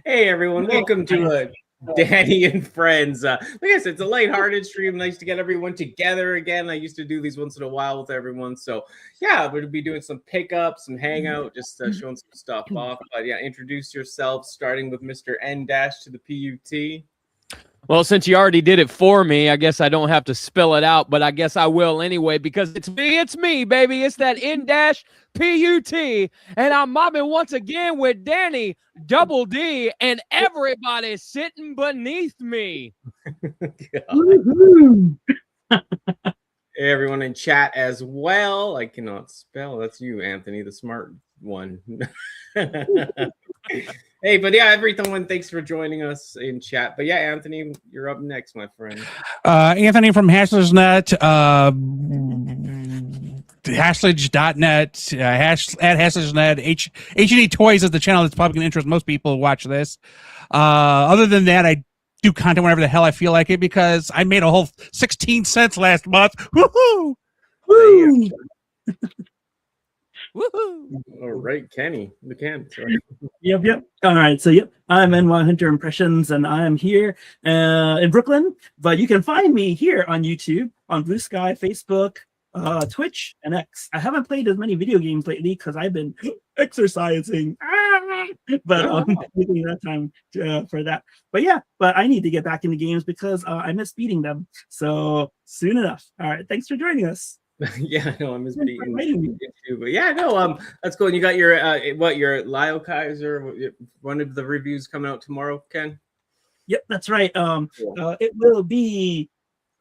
Hey everyone, welcome to Danny and Friends. Like I said, it's a lighthearted stream. Nice to get everyone together again. I used to do these once in a while with everyone. So yeah, we'll be doing some pickup, some hangout, just showing some stuff off. But yeah, introduce yourself, starting with Mr. N dash to the PUT. Well, since you already did it for me, I guess I don't have to spell it out, but I guess I will anyway, because it's me, baby. It's that N-PUT, and I'm mobbing once again with Danny, Double D, and everybody sitting beneath me. Hey, everyone in chat as well. I cannot spell. That's you, Anthony, the smart one. Hey, but yeah, everyone, thanks for joining us in chat. But yeah, Anthony, you're up next, my friend. Anthony from Hashledge.net, Hashledge.net, at Hashledge.net. H&E Toys is the channel that's probably going to interest most people who watch this. Other than that, I do content whenever the hell I feel like it, because I made a whole 16 cents last month. Woohoo! Woo! Woohoo! All right, Kenny, the Ken. Sorry. Yep. All right, so I'm NY Hunter Impressions, and I am here in Brooklyn. But you can find me here on YouTube, on Blue Sky, Facebook, Twitch, and X. I haven't played as many video games lately because I've been exercising. But taking that time for that. But yeah, I need to get back into games because I miss beating them. So soon enough. All right, thanks for joining us. Yeah, no, I miss beating you too. But yeah, no, that's cool. And you got your your Lyle Kaiser, one of the reviews coming out tomorrow, Ken? Yep, that's right. It will be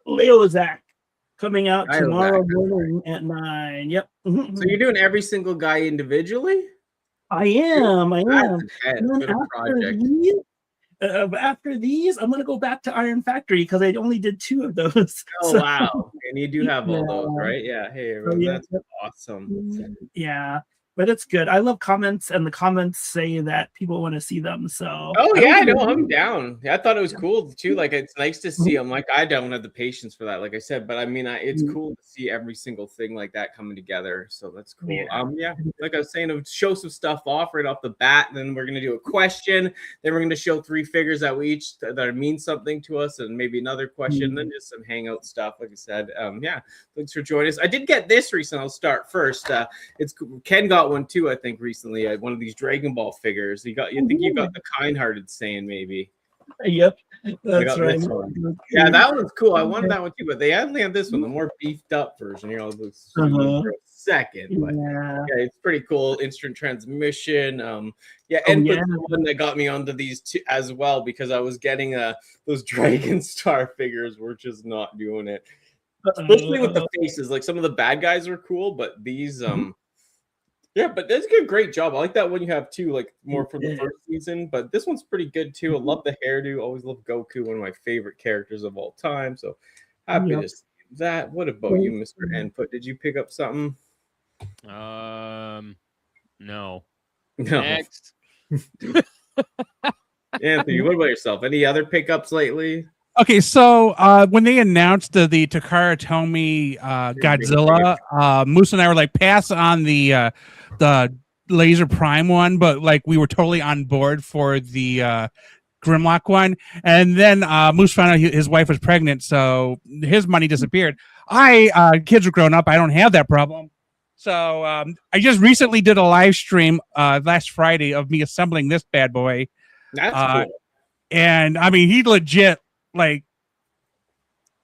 Leozak coming out tomorrow morning at 9. Yep. So you're doing every single guy individually? I am. After these, I'm going to go back to Iron Factory because I only did 2 of those. Oh, so, wow. And you do have all those, right? Yeah. Hey, everyone, that's awesome. Yeah. But it's good. I love comments, and the comments say that people want to see them. So yeah, no, I'm down. I thought it was cool too. Like, it's nice to see. I'm like, I don't have the patience for that, like I said, but I mean, it's cool to see every single thing like that coming together. So that's cool. Yeah, like I was saying, to show some stuff off right off the bat. Then we're gonna do a question. Then we're gonna show 3 figures that we each that mean something to us, and maybe another question. Then just some hangout stuff, like I said. Yeah, thanks for joining us. I did get this recently. I'll start first. It's Ken got one too, I think, recently. One of these Dragon Ball figures. You think you got the kind-hearted Saiyan, maybe? Yep, that's right. Yeah, that one's cool. I wanted that one too, but they only have this one, the more beefed up version. For a second, but yeah, it's pretty cool. Instant transmission. And the one that got me onto these two as well, because I was getting those Dragon Star figures were just not doing it. Especially with the faces. Like, some of the bad guys are cool, but these yeah, but that's a great job. I like that one you have too, like more for the first season. But this one's pretty good too. I love the hairdo. Always love Goku, one of my favorite characters of all time. So happy to see that. What about you, Mr. Input? Did you pick up something? No. Next. Anthony, what about yourself? Any other pickups lately? Okay, so when they announced the Takara Tomy Godzilla, Moose and I were like, pass on the Laser Prime one, but like we were totally on board for the Grimlock one. And then Moose found out his wife was pregnant, so his money disappeared. Kids are grown up. I don't have that problem. So I just recently did a live stream last Friday of me assembling this bad boy. That's cool. And I mean, he legit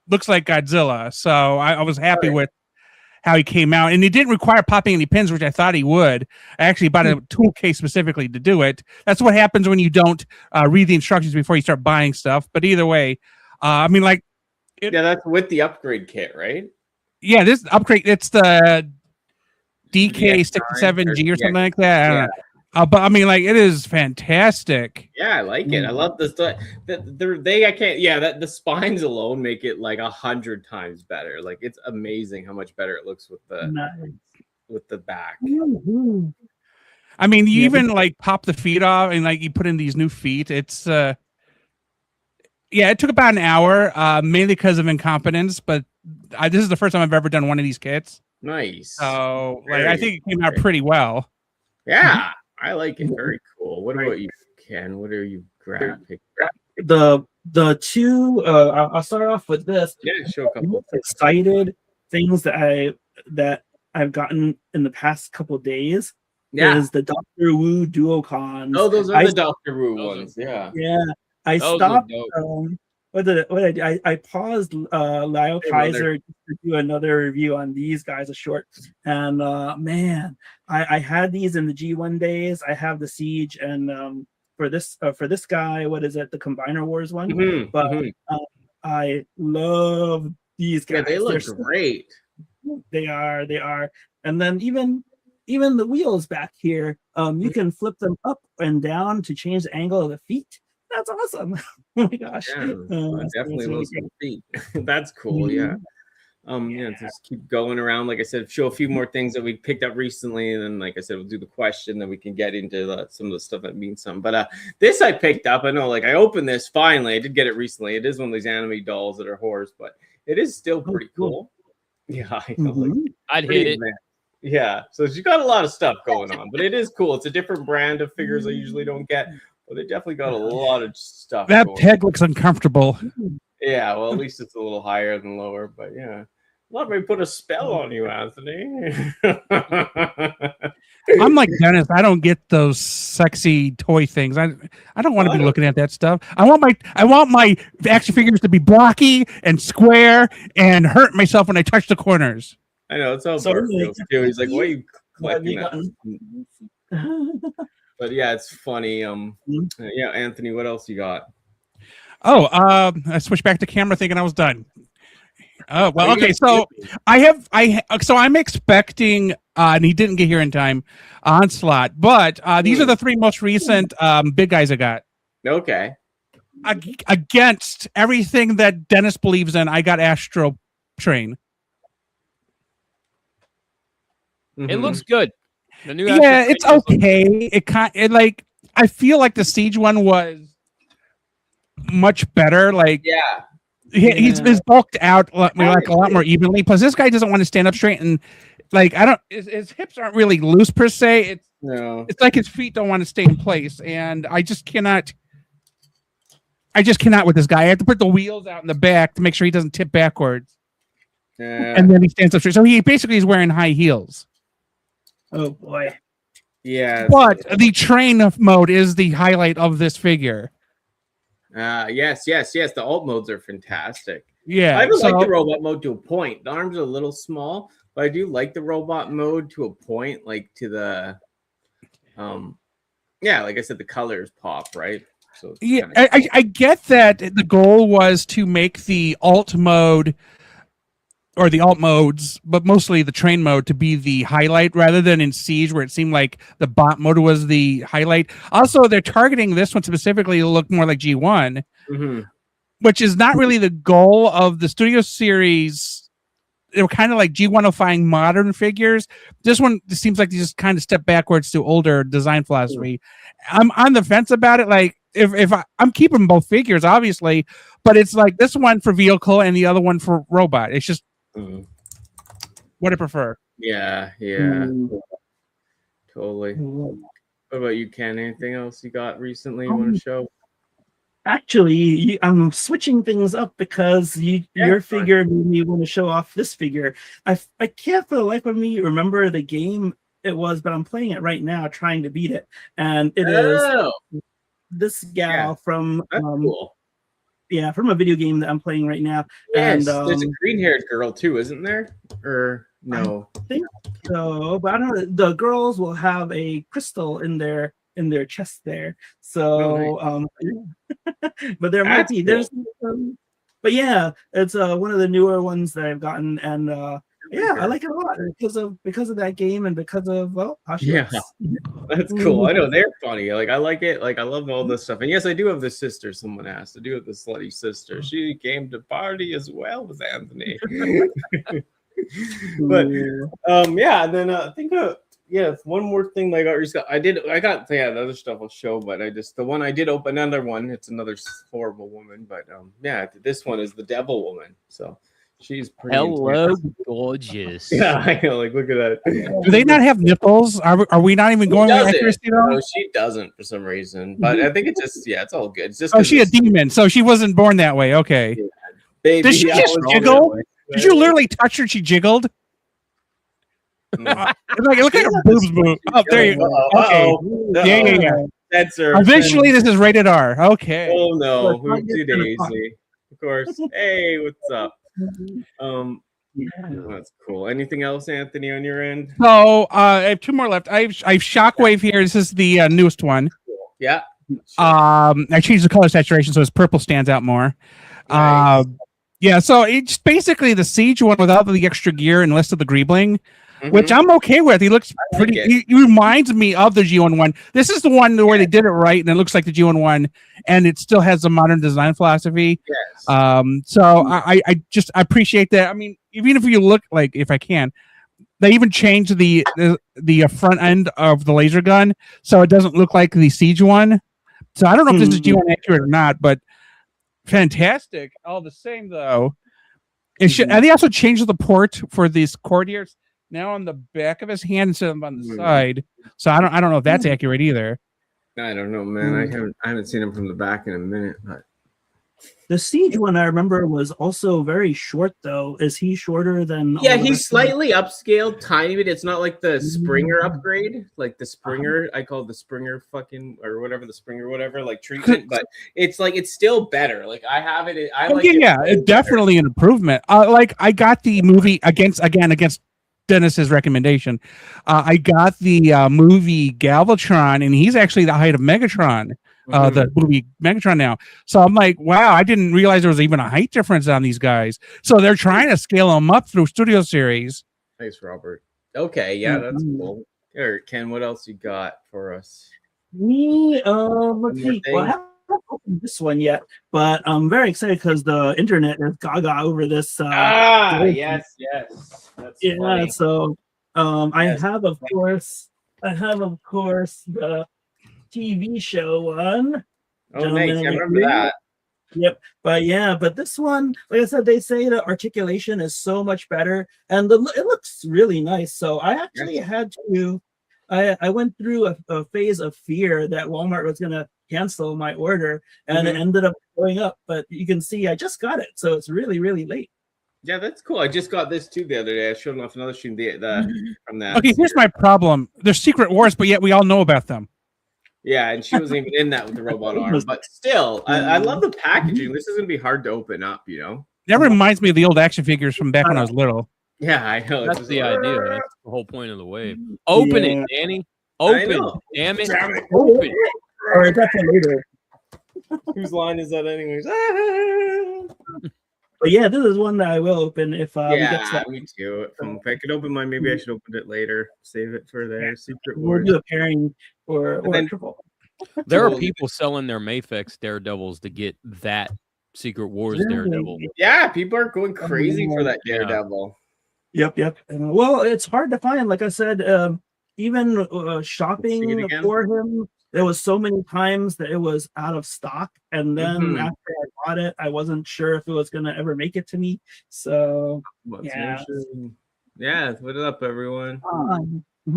looks like Godzilla. So I was happy with how he came out, and he didn't require popping any pins, which I thought he would. I actually bought a tool case specifically to do it. That's what happens when you don't read the instructions before you start buying stuff. But either way, I mean, like, that's with the upgrade kit, right? Yeah, this upgrade, it's the DK67G or something like that. I don't know. But I mean, like, it is fantastic. Yeah, I like it. I love this. The spines alone make it like 100 times better. Like, it's amazing how much better it looks with the back. I mean, you even like pop the feet off and like you put in these new feet. It's it took about an hour, mainly because of incompetence. But this is the first time I've ever done one of these kits. Nice. So I think it came out pretty well. Yeah. I like it. Very cool. What about you? Ken? What are you grabbing? The two. I'll start off with this. Yeah, show a couple. Most excited things that I've gotten in the past couple days. Yeah. Is the Doctor Wu Duocons. Oh, those are the Doctor Wu ones. Yeah. Yeah. I stopped. I paused Lyle Kaiser to do another review on these guys, a short. And man, I had these in the G1 days. I have the Siege, and for this guy, what is it? The Combiner Wars one. Mm-hmm. But I love these guys. Yeah, they look great. They are. And then even the wheels back here, you can flip them up and down to change the angle of the feet. That's awesome. Oh my gosh. Yeah, definitely those feet. That's cool. Yeah. Yeah, just keep going around. Like I said, show a few more things that we picked up recently, and then, like I said, we'll do the question, then we can get into some of the stuff that means something. But this I picked up. I know, like I opened this finally. I did get it recently. It is one of these anime dolls that are horrors, but it is still pretty cool. Yeah, I know. Like, I'd hit it. Man. Yeah, so she's got a lot of stuff going on, but it is cool. It's a different brand of figures I usually don't get, but they definitely got a lot of stuff. That peg looks uncomfortable. Yeah, well, at least it's a little higher than lower, but yeah. Let me put a spell on you, Anthony. I'm like Dennis. I don't get those sexy toy things. I don't want to be looking at that stuff. I want my action figures to be blocky and square and hurt myself when I touch the corners. I know, it's all Bart feels too. He's like, why are you collecting that? But yeah, it's funny. Yeah, Anthony, what else you got? Oh, I switched back to camera thinking I was done. Oh, well, okay. So I'm expecting, and he didn't get here in time, Onslaught, but these are the three most recent big guys I got. Okay. Against everything that Dennis believes in, I got Astro Train. It looks good. The new it's okay. I feel like the Siege one was much better. Like, he's bulked out a lot more evenly. Plus, this guy doesn't want to stand up straight, and like his hips aren't really loose per se. It's like his feet don't want to stay in place, and I just cannot with this guy. I have to put the wheels out in the back to make sure he doesn't tip backwards. And then he stands up straight. So he basically is wearing high heels. Oh boy. Yeah. But the train mode is the highlight of this figure. Yes. The alt modes are fantastic. Yeah. I even like the robot mode to a point. The arms are a little small, but I do like the robot mode to a point, like to the like I said, the colors pop, right? So yeah, I get that the goal was to make the alt mode or the alt modes, but mostly the train mode to be the highlight rather than in Siege where it seemed like the bot mode was the highlight. Also, they're targeting this one specifically to look more like G1, which is not really the goal of the Studio Series. They were kind of like G1ifying modern figures. This one seems like they just kind of step backwards to older design philosophy. I'm on the fence about it. Like, if I'm keeping both figures, obviously, but it's like this one for vehicle and the other one for robot. It's just what I prefer. Yeah. Totally. What about you, Ken? Anything else you got recently you want to show? Actually, I'm switching things up because your figure made me want to show off this figure. I can't for the life of me remember the game it was, but I'm playing it right now, trying to beat it, and it is this gal from cool. Yeah, from a video game that I'm playing right now. Yes, and there's a green-haired girl too, isn't there? Or no? I think so, but I don't know. The girls will have a crystal in their chest there. So, but there might be there's, but yeah, it's one of the newer ones that I've gotten, and I like it a lot because of that game and because of how she looks. That's cool. I know they're funny. Like I like it. Like I love all this stuff. And yes, I do have this sister. Someone asked. I do have the slutty sister. She came to party as well with Anthony. But and then I think one more thing that I got the other stuff I'll show, but the one I did open another one. It's another horrible woman, but this one is the devil woman. So She's pretty Hello, intense. gorgeous. Yeah, I know. Like, look at that. Do they not have nipples? Are we not even going with accuracy though? No, she doesn't for some reason. But I think it's just it's all good. It's just Oh, she a demon, so she wasn't born that way. Okay. Yeah. Baby, Did she just jiggle? Did you literally touch her? She jiggled. No. Look at her boobs move. Oh, there you go. Okay. Yeah. Censor. Eventually, this is rated R. Okay. Oh no, Hoopsie Daisy. Of course. Hey, what's up? That's cool. Anything else, Anthony, on your end? So I have two more left. I have Shockwave here. This is the newest one. Yeah. I changed the color saturation so his purple stands out more. Nice. Yeah, so it's basically the Siege one without the extra gear and less of the greebling, which I'm okay with. He looks pretty. He reminds me of the G11. This is the one where they did it right, and it looks like the G11, and it still has a modern design philosophy. Yes. So I just appreciate that. I mean, even if you look like, if I can, they even changed the front end of the laser gun, so it doesn't look like the Siege one. So I don't know if this is G1 accurate or not, but fantastic. All the same, though. And they also changed the port for these courtiers now on the back of his hand instead of on the side. So I don't know if that's accurate either. I don't know, man. I haven't seen him from the back in a minute, but the Siege one I remember was also very short though. Is he shorter than he's slightly upscaled, tiny bit. It's not like the Springer upgrade, like the Springer, I call it the Springer fucking or whatever, the Springer whatever, like treatment, but it's like it's still better. Like I have it, it's definitely an improvement. Like I got the movie against Dennis's recommendation. I got the movie Galvatron, and he's actually the height of Megatron. The movie Megatron now. So I'm like, wow, I didn't realize there was even a height difference on these guys. So they're trying to scale them up through Studio Series. Thanks, Robert. Okay, yeah, that's cool. Here, Ken, what else you got for us? Me, let's see. Well, I haven't opened this one yet, but I'm very excited because the internet is gaga over this. Yes. That's funny. So I have of course the TV show one. Oh, nice. I remember that. Yep. But this one, like I said, they say the articulation is so much better and it looks really nice. So I actually had to, I went through a phase of fear that Walmart was going to cancel my order and it ended up going up. But you can see I just got it. So it's really, really late. Yeah, that's cool. I just got this too the other day. I showed off another stream from that. Okay, here's my problem. They're Secret Wars, but yet we all know about them. Yeah, and she wasn't even in that with the robot arm. But still, I love the packaging. This is going to be hard to open up, you know? That reminds me of the old action figures from back when I was little. Yeah, I know. That's the idea. That's the whole point of the wave. Open it, Danny. Open it. Damn it. Open it. Or that's later. Whose line is that anyways? But yeah, this is one that I will open if we get to that. Me too. If I could open mine, maybe I should open it later. Save it for their Secret Wars. We'll do a pairing or triple. There are people selling their Mafex Daredevils to get that Secret Wars Daredevil. Yeah, people are going crazy for that Daredevil. Yep. Well, it's hard to find. Like I said, even shopping for him, there was so many times that it was out of stock, and then after I bought it, I wasn't sure if it was gonna ever make it to me. So yeah, what up, everyone?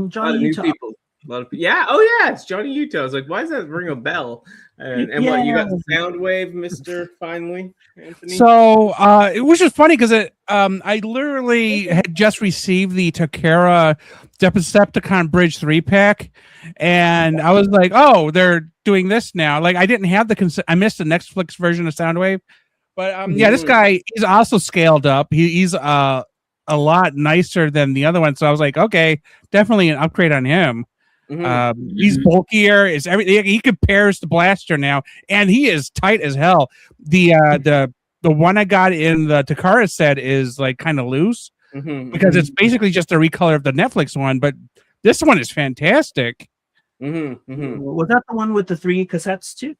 Johnny Utah. A lot of people. Yeah. Oh yeah, it's Johnny Utah. I was like, why does that ring a bell? And what you got the Soundwave, Mister? Finally, Anthony. So it was just funny because I literally had just received the Takara Decepticon Bridge 3-pack, and I was like, oh, they're doing this now. Like I didn't have I missed the Netflix version of Soundwave, but this guy he's also scaled up. He's a lot nicer than the other one, so I was like, okay, definitely an upgrade on him. He's bulkier. Is everything he compares to Blaster now, and he is tight as hell. The one I got in the Takara set is like kind of loose because it's basically just a recolor of the Netflix one, but this one is fantastic. Was that the one with the 3 cassettes too?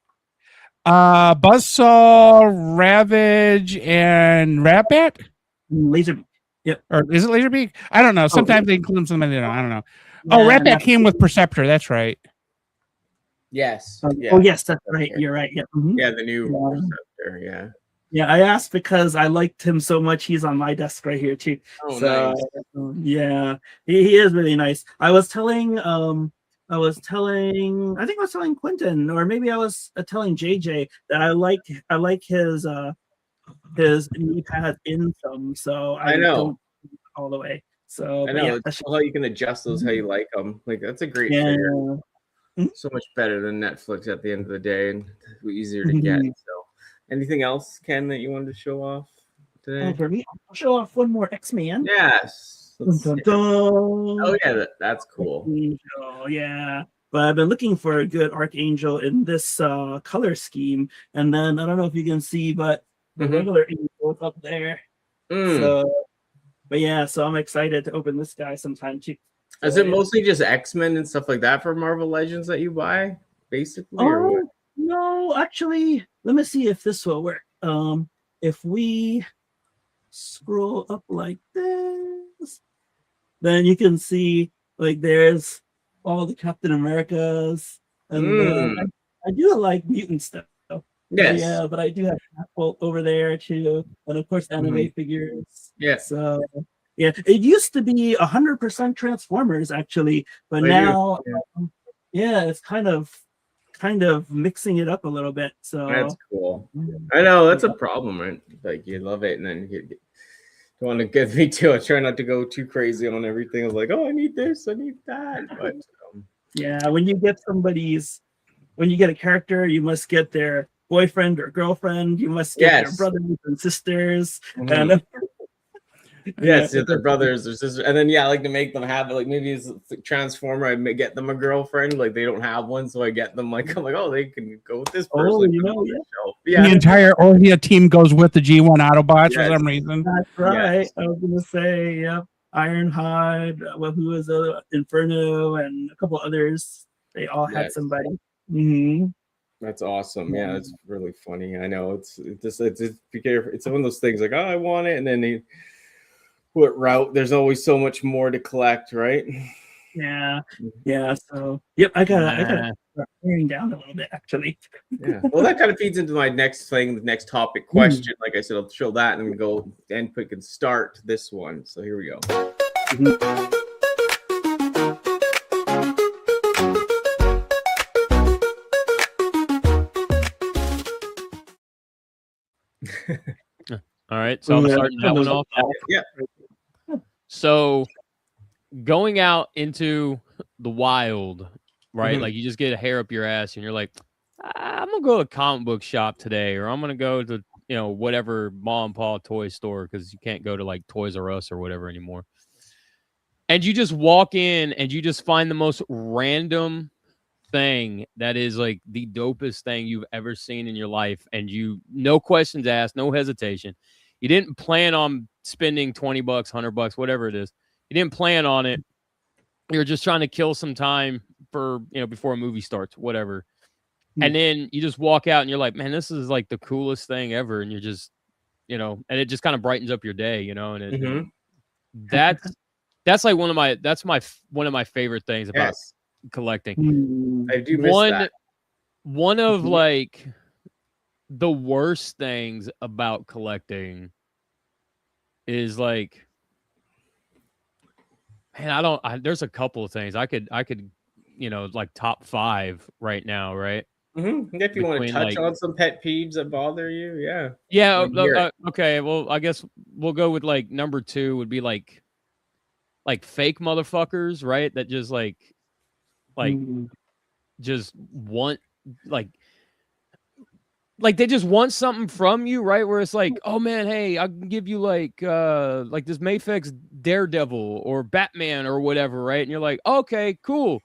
Buzzsaw, Ravage, and Ratbat. Laserbeak. Yep. Or is it Laserbeak? I don't know. Sometimes they include them. Sometimes they don't. I don't know. Ratbat came with Perceptor. That's right. Yes. Oh, yes, that's right. You're right. Yeah. Yeah, the new Perceptor. Yeah. Yeah, I asked because I liked him so much. He's on my desk right here too. Oh, So nice. yeah, he is really nice. I was telling I think I was telling Quentin, or maybe I was telling JJ that I like his knee pad in some, so I I know. don't all the way. So I but know. yeah, It's that's cool how you can adjust those how you like them. Like that's a great yeah. figure. Mhm. So much better than Netflix at the end of the day, and easier to get. So, anything else, Ken, that you wanted to show off today? For me, I'll show off one more X-Man. Yes. Dun, dun, dun. Oh yeah, that's cool. Archangel, yeah. But I've been looking for a good Archangel in this color scheme. And then I don't know if you can see, but the regular angel is up there. So, but yeah, so I'm excited to open this guy sometime too. So, is it mostly just X-Men and stuff like that for Marvel Legends that you buy, basically? Or what? No, actually, let me see if this will work. If we scroll up like this, then you can see like there's all the Captain Americas, and then I do like mutant stuff. Yes. Yeah, but I do have Apple over there too, and of course anime figures. Yeah. So yeah, it used to be 100% Transformers actually, but now yeah, it's kind of mixing it up a little bit. So that's cool. I know that's a problem, right? Like you love it, and then you don't want to get me too. I try not to go too crazy on everything. I was like, oh, I need this, I need that. But yeah, when you get a character, you must get their boyfriend or girlfriend. You must get their brothers and sisters. And yes, their brothers or sisters. And then I like to make them have it. Like maybe it's a Transformer. I may get them a girlfriend. Like they don't have one, so I get them. Like I'm like, oh, they can go with this person. Oh, you know, yeah. The entire Orhea team goes with the G1 Autobots for some reason. That's right. I was gonna say, yeah, Ironhide. Well, who was Inferno and a couple others. They all had somebody. That's awesome. Yeah, it's really funny. I know it's be careful. It's one of those things like, oh, I want it, and then what route? There's always so much more to collect, right? Yeah. So, yep, I gotta start tearing down a little bit, actually. Yeah. Well, that kind of feeds into my next thing, the next topic question. Like I said, I'll show that and go and we can start this one. So here we go. All right, so I'm starting that one off. Yeah. So going out into the wild, right? Like you just get a hair up your ass and you're like, I'm gonna go to a comic book shop today, or I'm gonna go to whatever mom and pop toy store, because you can't go to like Toys R Us or whatever anymore. And you just walk in and you just find the most random thing that is like the dopest thing you've ever seen in your life, and you no questions asked, no hesitation. You didn't plan on spending $20, $100, whatever it is. You didn't plan on it. You're just trying to kill some time for, before a movie starts, whatever. And then you just walk out and you're like, man, this is like the coolest thing ever. And you're just, and it just kind of brightens up your day, and that's like one of my favorite things about collecting. I do miss that. One of like the worst things about collecting is like, man, there's a couple of things I could like top 5 right now, right? If you want to touch on some pet peeves that bother you, okay, well, I guess we'll go with like number 2 would be like fake motherfuckers, right? That just like just want like they just want something from you, right? Where it's like, oh man, hey, I can give you like this Mayfix Daredevil or Batman or whatever, right? And you're like, okay, cool.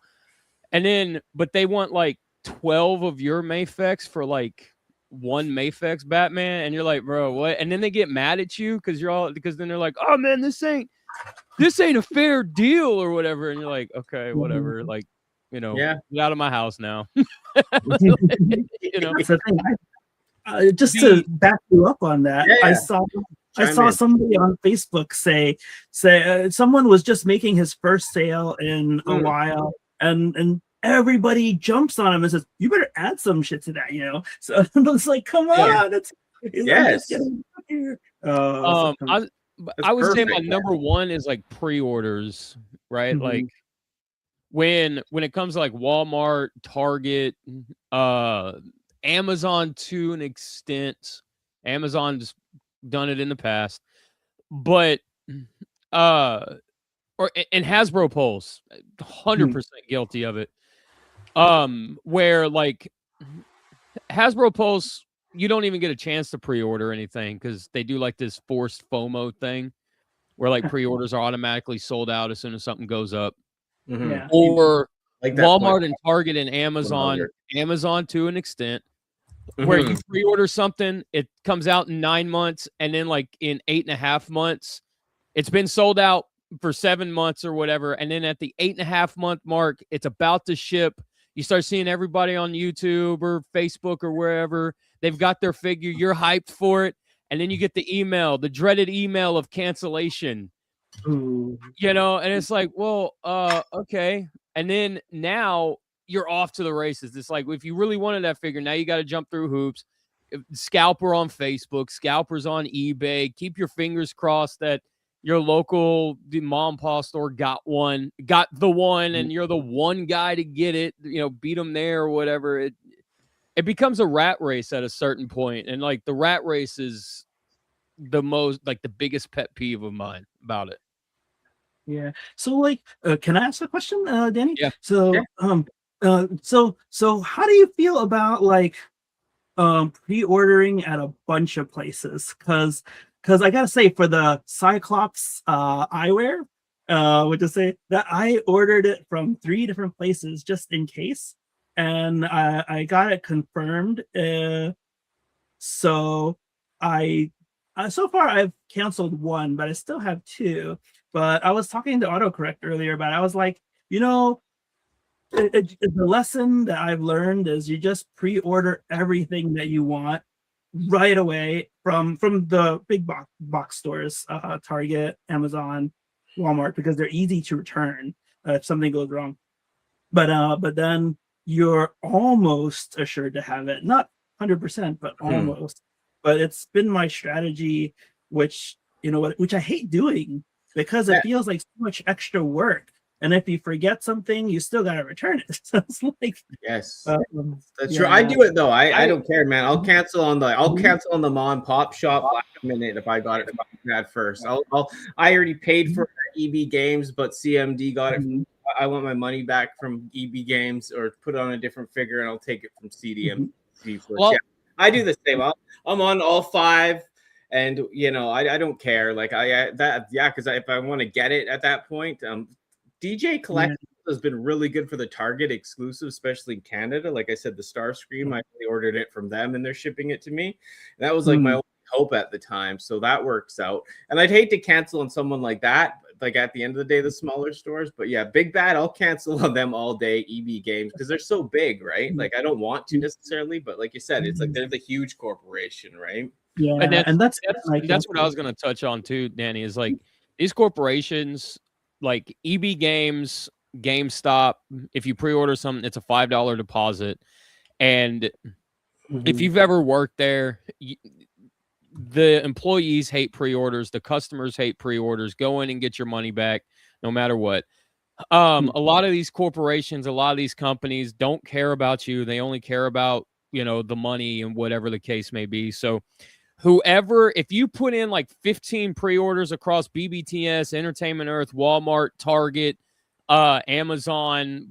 And then, but they want like 12 of your Mayfix for like one Mayfix Batman, and you're like, bro, what? And then they get mad at you because then they're like, oh man, this ain't a fair deal or whatever, and you're like, okay, whatever, like, get out of my house now. Just to back you up on that, I saw somebody on Facebook say someone was just making his first sale in a while, and everybody jumps on him and says, you better add some shit to that, So it's like, come on, Yes. I would say my number one is like pre-orders, right? Mm-hmm. Like when it comes to like Walmart, Target, Amazon to an extent. Amazon's done it in the past, but and Hasbro polls, 100% guilty of it. Where like Hasbro polls, you don't even get a chance to pre-order anything because they do like this forced FOMO thing where like pre-orders are automatically sold out as soon as something goes up. Mm-hmm. Yeah. Or like Walmart and Target and Amazon to an extent, where you pre-order something, it comes out in 9 months, and then like in 8.5 months, it's been sold out for 7 months or whatever, and then at the 8.5 month mark, it's about to ship. You start seeing everybody on YouTube or Facebook or wherever, they've got their figure, you're hyped for it, and then you get the email, the dreaded email of cancellation. Ooh. You know, and it's like, well, okay. And then now you're off to the races. It's like, if you really wanted that figure, now you got to jump through hoops. Scalper on Facebook, scalpers on eBay. Keep your fingers crossed that your local mom and pop store got the one, and you're the one guy to get it, you know, beat them there or whatever. It becomes a rat race at a certain point. And like the rat race is the biggest pet peeve of mine about it. Yeah. So like, can I ask a question, Danny? Yeah. So, so how do you feel about like, pre-ordering at a bunch of places? Because I gotta say, for the Cyclops eyewear, would you say that I ordered it from 3 different places just in case, and I got it confirmed. So so far I've canceled 1, but I still have 2. But I was talking to AutoCorrect earlier about it. I was like, you know, the lesson that I've learned is you just pre-order everything that you want right away from the big box stores, Target, Amazon, Walmart, because they're easy to return if something goes wrong. But then you're almost assured to have it, not 100%, but almost. But it's been my strategy, which I hate doing, because it feels like so much extra work. And if you forget something, you still gotta return it. So it's like, yes, that's true. I do it though. I don't care, man. I'll cancel on the mom and pop shop last minute if I got it at first. I already paid for EB Games, but CMD got it. I want my money back from EB Games, or put it on a different figure, and I'll take it from CDM. Well, I do the same. I'm on all 5. And I don't care. Like because if I want to get it at that point, DJ Collectibles has been really good for the Target exclusive, especially in Canada. Like I said, the Starscream, I ordered it from them, and they're shipping it to me. And that was like my only hope at the time, so that works out. And I'd hate to cancel on someone like that, like at the end of the day, the smaller stores. But yeah, Big Bad, I'll cancel on them all day. EB Games, because they're so big, right? Like I don't want to necessarily, but like you said, it's like they're the huge corporation, right? Yeah, and that's what I was going to touch on too, Danny, is like these corporations like EB Games, GameStop. If you pre-order something, it's a $5 deposit, and if you've ever worked there, the employees hate pre-orders, the customers hate pre-orders. Go in and get your money back, no matter what. A lot of these corporations, a lot of these companies don't care about you. They only care about the money and whatever the case may be. So if you put in like 15 pre-orders across BBTS, Entertainment Earth, Walmart, Target, Amazon,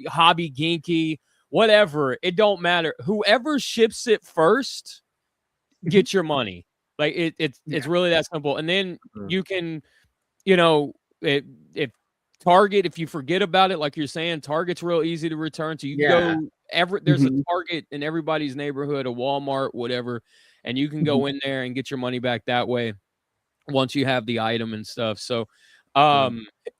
Hobby Ginky, whatever, it don't matter. Whoever ships it first, get your money. Like it's really that simple. And then you can, if Target, if you forget about it, like you're saying, Target's real easy to return to. You can go there's a Target in everybody's neighborhood, a Walmart, whatever. And you can go in there and get your money back that way once you have the item and stuff. So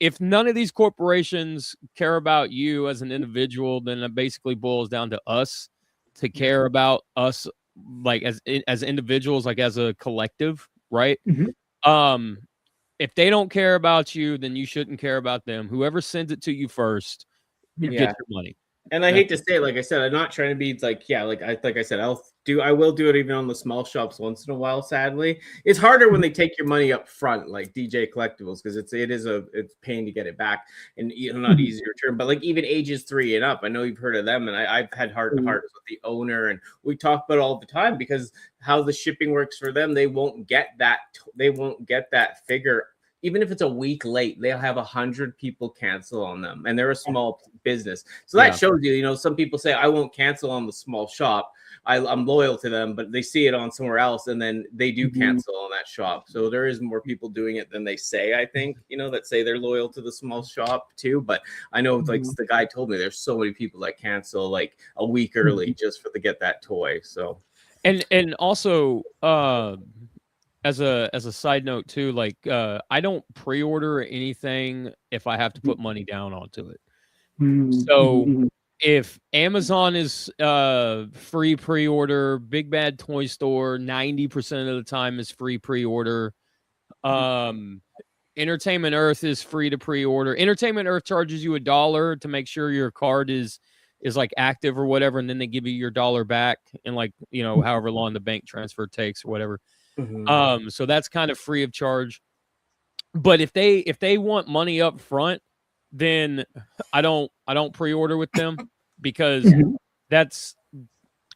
if none of these corporations care about you as an individual, then it basically boils down to us to care about us, like as individuals, like as a collective, right? If they don't care about you, then you shouldn't care about them. Whoever sends it to you first, get your money. And I hate to say it, like I said, I'm not trying to be like I said, I will do it even on the small shops once in a while. Sadly, it's harder when they take your money up front, like DJ Collectibles, because it's pain to get it back, and not easy to return. But like even ages 3 and up, I know you've heard of them, and I've had heart to hearts with the owner, and we talk about it all the time because how the shipping works for them, they won't get that figure. Even if it's a week late, they'll have 100 people cancel on them, and they're a small business. So that shows you, some people say, I won't cancel on the small shop. I'm loyal to them, but they see it on somewhere else, and then they do cancel on that shop. So there is more people doing it than they say, I think, that say they're loyal to the small shop too. But I know, like the guy told me, there's so many people that cancel like a week early just to get that toy. So, and also, as a side note too, like I don't pre-order anything if I have to put money down onto it. So if Amazon is free pre-order, Big Bad Toy Store 90% of the time is free pre-order. Entertainment Earth is free to pre-order. Entertainment Earth charges you $1 to make sure your card is like active or whatever, and then they give you your $1 back in like however long the bank transfer takes or whatever. So that's kind of free of charge. But if they want money up front, then I don't pre-order with them because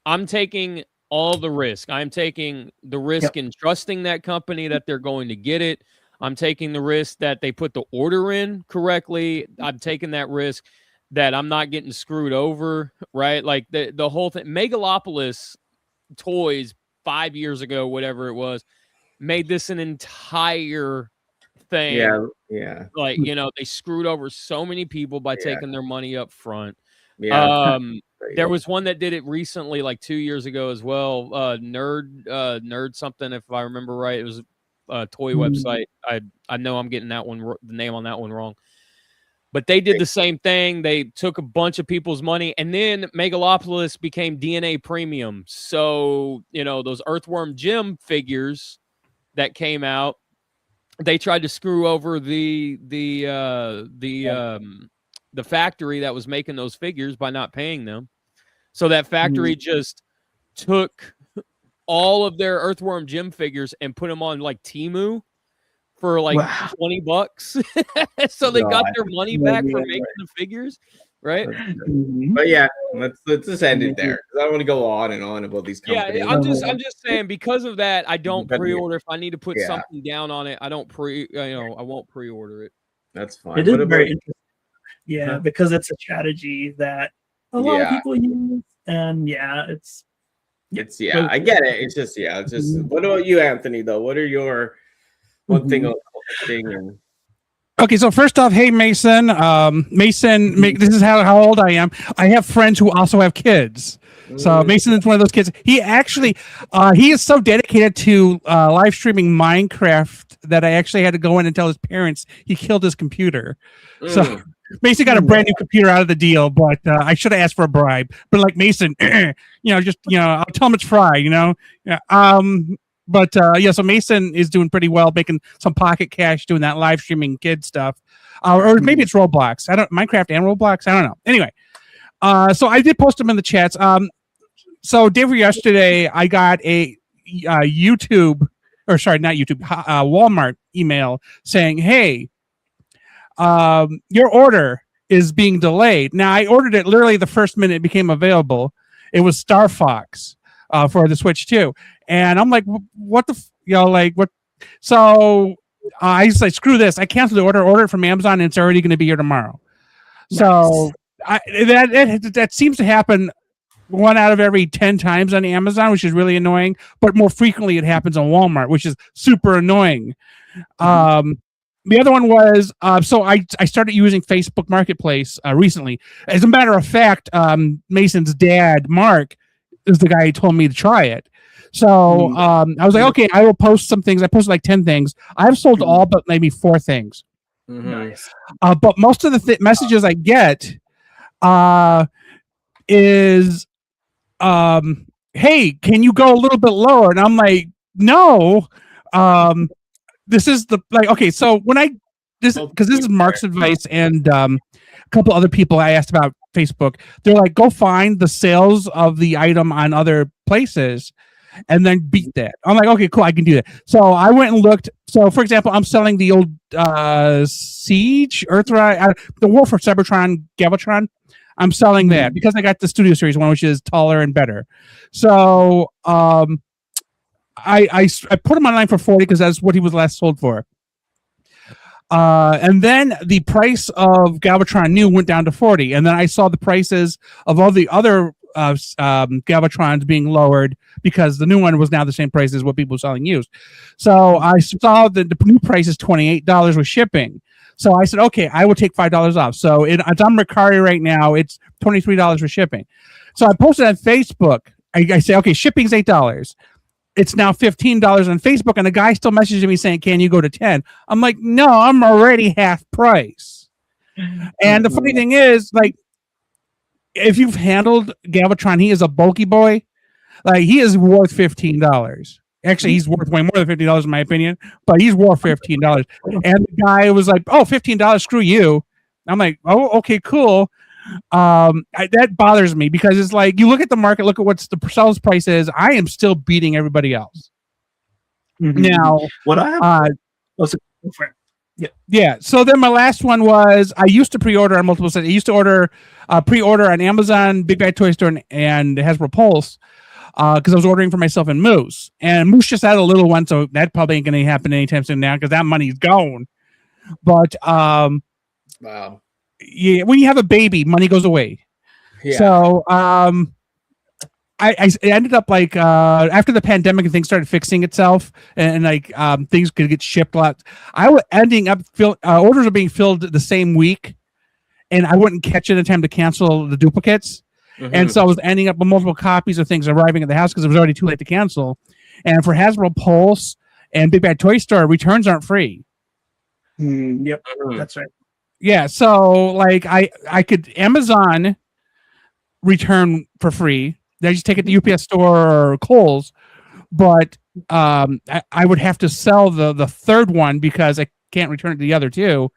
I'm taking all the risk. I'm taking the risk in trusting that company that they're going to get it. I'm taking the risk that they put the order in correctly. I'm taking that risk that I'm not getting screwed over, right? Like the whole thing, Megalopolis Toys 5 years ago, whatever it was, made this an entire thing. Yeah. Like, they screwed over so many people by taking their money up front. Yeah. There was one that did it recently, like 2 years ago as well. Nerd something, if I remember right. It was a toy website. I know I'm getting the name on that one wrong. But they did the same thing. They took a bunch of people's money, and then Megalopolis became DNA Premium. So, those Earthworm Jim figures that came out, they tried to screw over the factory that was making those figures by not paying them. So that factory just took all of their Earthworm Jim figures and put them on like Temu for like $20. So they got their money back for making the figures, right? But yeah, let's just end it there. I don't want to go on and on about these companies. Yeah, I'm just saying, because of that, I don't pre-order. If I need to put something down on it, I won't pre-order it. That's fine. It is very interesting. Yeah, because it's a strategy that a lot of people use, and I get it. It's just what about you, Anthony, though? What are your one thing on thing? Okay, so first off, hey Mason. This is how old I am. I have friends who also have kids. So Mason is one of those kids. He actually he is so dedicated to live streaming Minecraft that I actually had to go in and tell his parents he killed his computer. So Mason got a brand new computer out of the deal, but I should have asked for a bribe. But like Mason, I'll tell him it's fried, But so Mason is doing pretty well, making some pocket cash doing that live streaming kid stuff, or maybe it's Roblox. Minecraft and Roblox. I don't know. Anyway, so I did post them in the chats. So day before yesterday, I got a Walmart email saying, "Hey, your order is being delayed." Now I ordered it literally the first minute it became available. It was Star Fox for the Switch 2. And I'm like, what the, what? So I just like, screw this. I canceled the order it from Amazon, and it's already going to be here tomorrow. Nice. So that seems to happen 1 out of every 10 times on Amazon, which is really annoying. But more frequently, it happens on Walmart, which is super annoying. The other one was, so I started using Facebook Marketplace recently. As a matter of fact, Mason's dad, Mark, is the guy who told me to try it. So I was like, okay, I will post some things. I posted like 10 things. I've sold all but maybe 4 things. Nice. But most of the messages I get is, hey, can you go a little bit lower? And I'm like, no. This is okay, so when I this is Mark's advice, and a couple other people I asked about Facebook. They're like, go find the sales of the item on other places and then beat that. I'm like, okay, cool, I can do that. So I went and looked. So for example, I'm selling the old Siege Earthrise, the War for Cybertron Galvatron. I'm selling that because I got the Studio Series one, which is taller and better. So I put him online for 40 because that's what he was last sold for. And then the price of Galvatron New went down to 40, and then I saw the prices of all the other Galvatrons being lowered because the new one was now the same price as what people were selling used. So I saw that the new price is $28 with shipping. So I said, okay, I will take $5 off. So it's on Mercari right now. It's $23 for shipping. So I posted on Facebook. I say, okay, shipping's $8. It's now $15 on Facebook, and the guy still messaging me saying, can you go to 10? I'm like, no, I'm already half price. And the funny thing is, like, if you've handled Galvatron, he is a bulky boy. Like, he is worth $15. Actually, he's worth way more than $50 in my opinion, but he's worth $15. And the guy was like, oh, $15, screw you. I'm like, oh, okay, cool. That bothers me because it's like, you look at the market, look at what's the sales price is. I am still beating everybody else. Now, what I have, yeah. So then my last one was, I used to pre-order on multiple sites. I used to order pre-order on Amazon, Big Bad Toy Store, and Hasbro Pulse because I was ordering for myself and Moose. And Moose just had a little one, so that probably ain't going to happen anytime soon now because that money's gone. But wow. Yeah, when you have a baby, money goes away. Yeah. So I ended up like after the pandemic and things started fixing itself and like things could get shipped a lot. I was ending up orders are being filled the same week, and I wouldn't catch it in time to cancel the duplicates. And so I was ending up with multiple copies of things arriving at the house because it was already too late to cancel. And for Hasbro Pulse and Big Bad Toy Store, returns aren't free. Yep, that's right. Yeah, so like I could Amazon return for free. They just take it to UPS store or Kohl's, but I would have to sell the third one because I can't return it to the other two.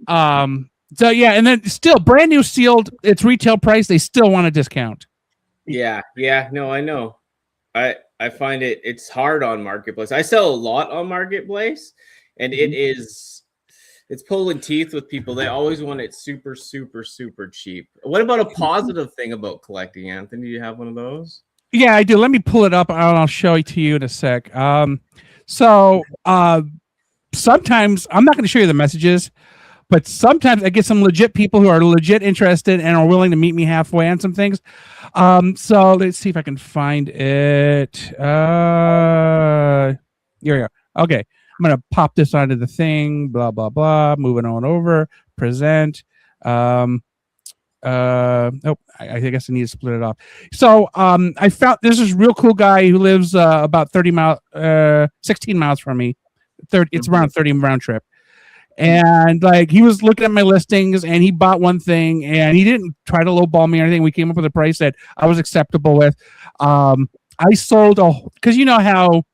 So yeah, and then still brand new sealed, its retail price, they still want a discount. Yeah, no, I know. I find it's hard on Marketplace. I sell a lot on Marketplace, and it's pulling teeth with people. They always want it super, super, super cheap. What about a positive thing about collecting, Anthony? Do you have one of those? Yeah, I do. Let me pull it up and I'll show it to you in a sec. So sometimes I'm not going to show you the messages, but sometimes I get some legit people who are legit interested and are willing to meet me halfway on some things. So let's see if I can find it. Here we go. Okay. I'm going to pop this onto the thing, blah, blah, blah. Moving on over. Present. I guess I need to split it off. So I found there's this real cool guy who lives about 16 miles from me. It's around 30 round trip. And like he was looking at my listings and he bought one thing and he didn't try to lowball me or anything. We came up with a price that I was acceptable with. I sold because you know how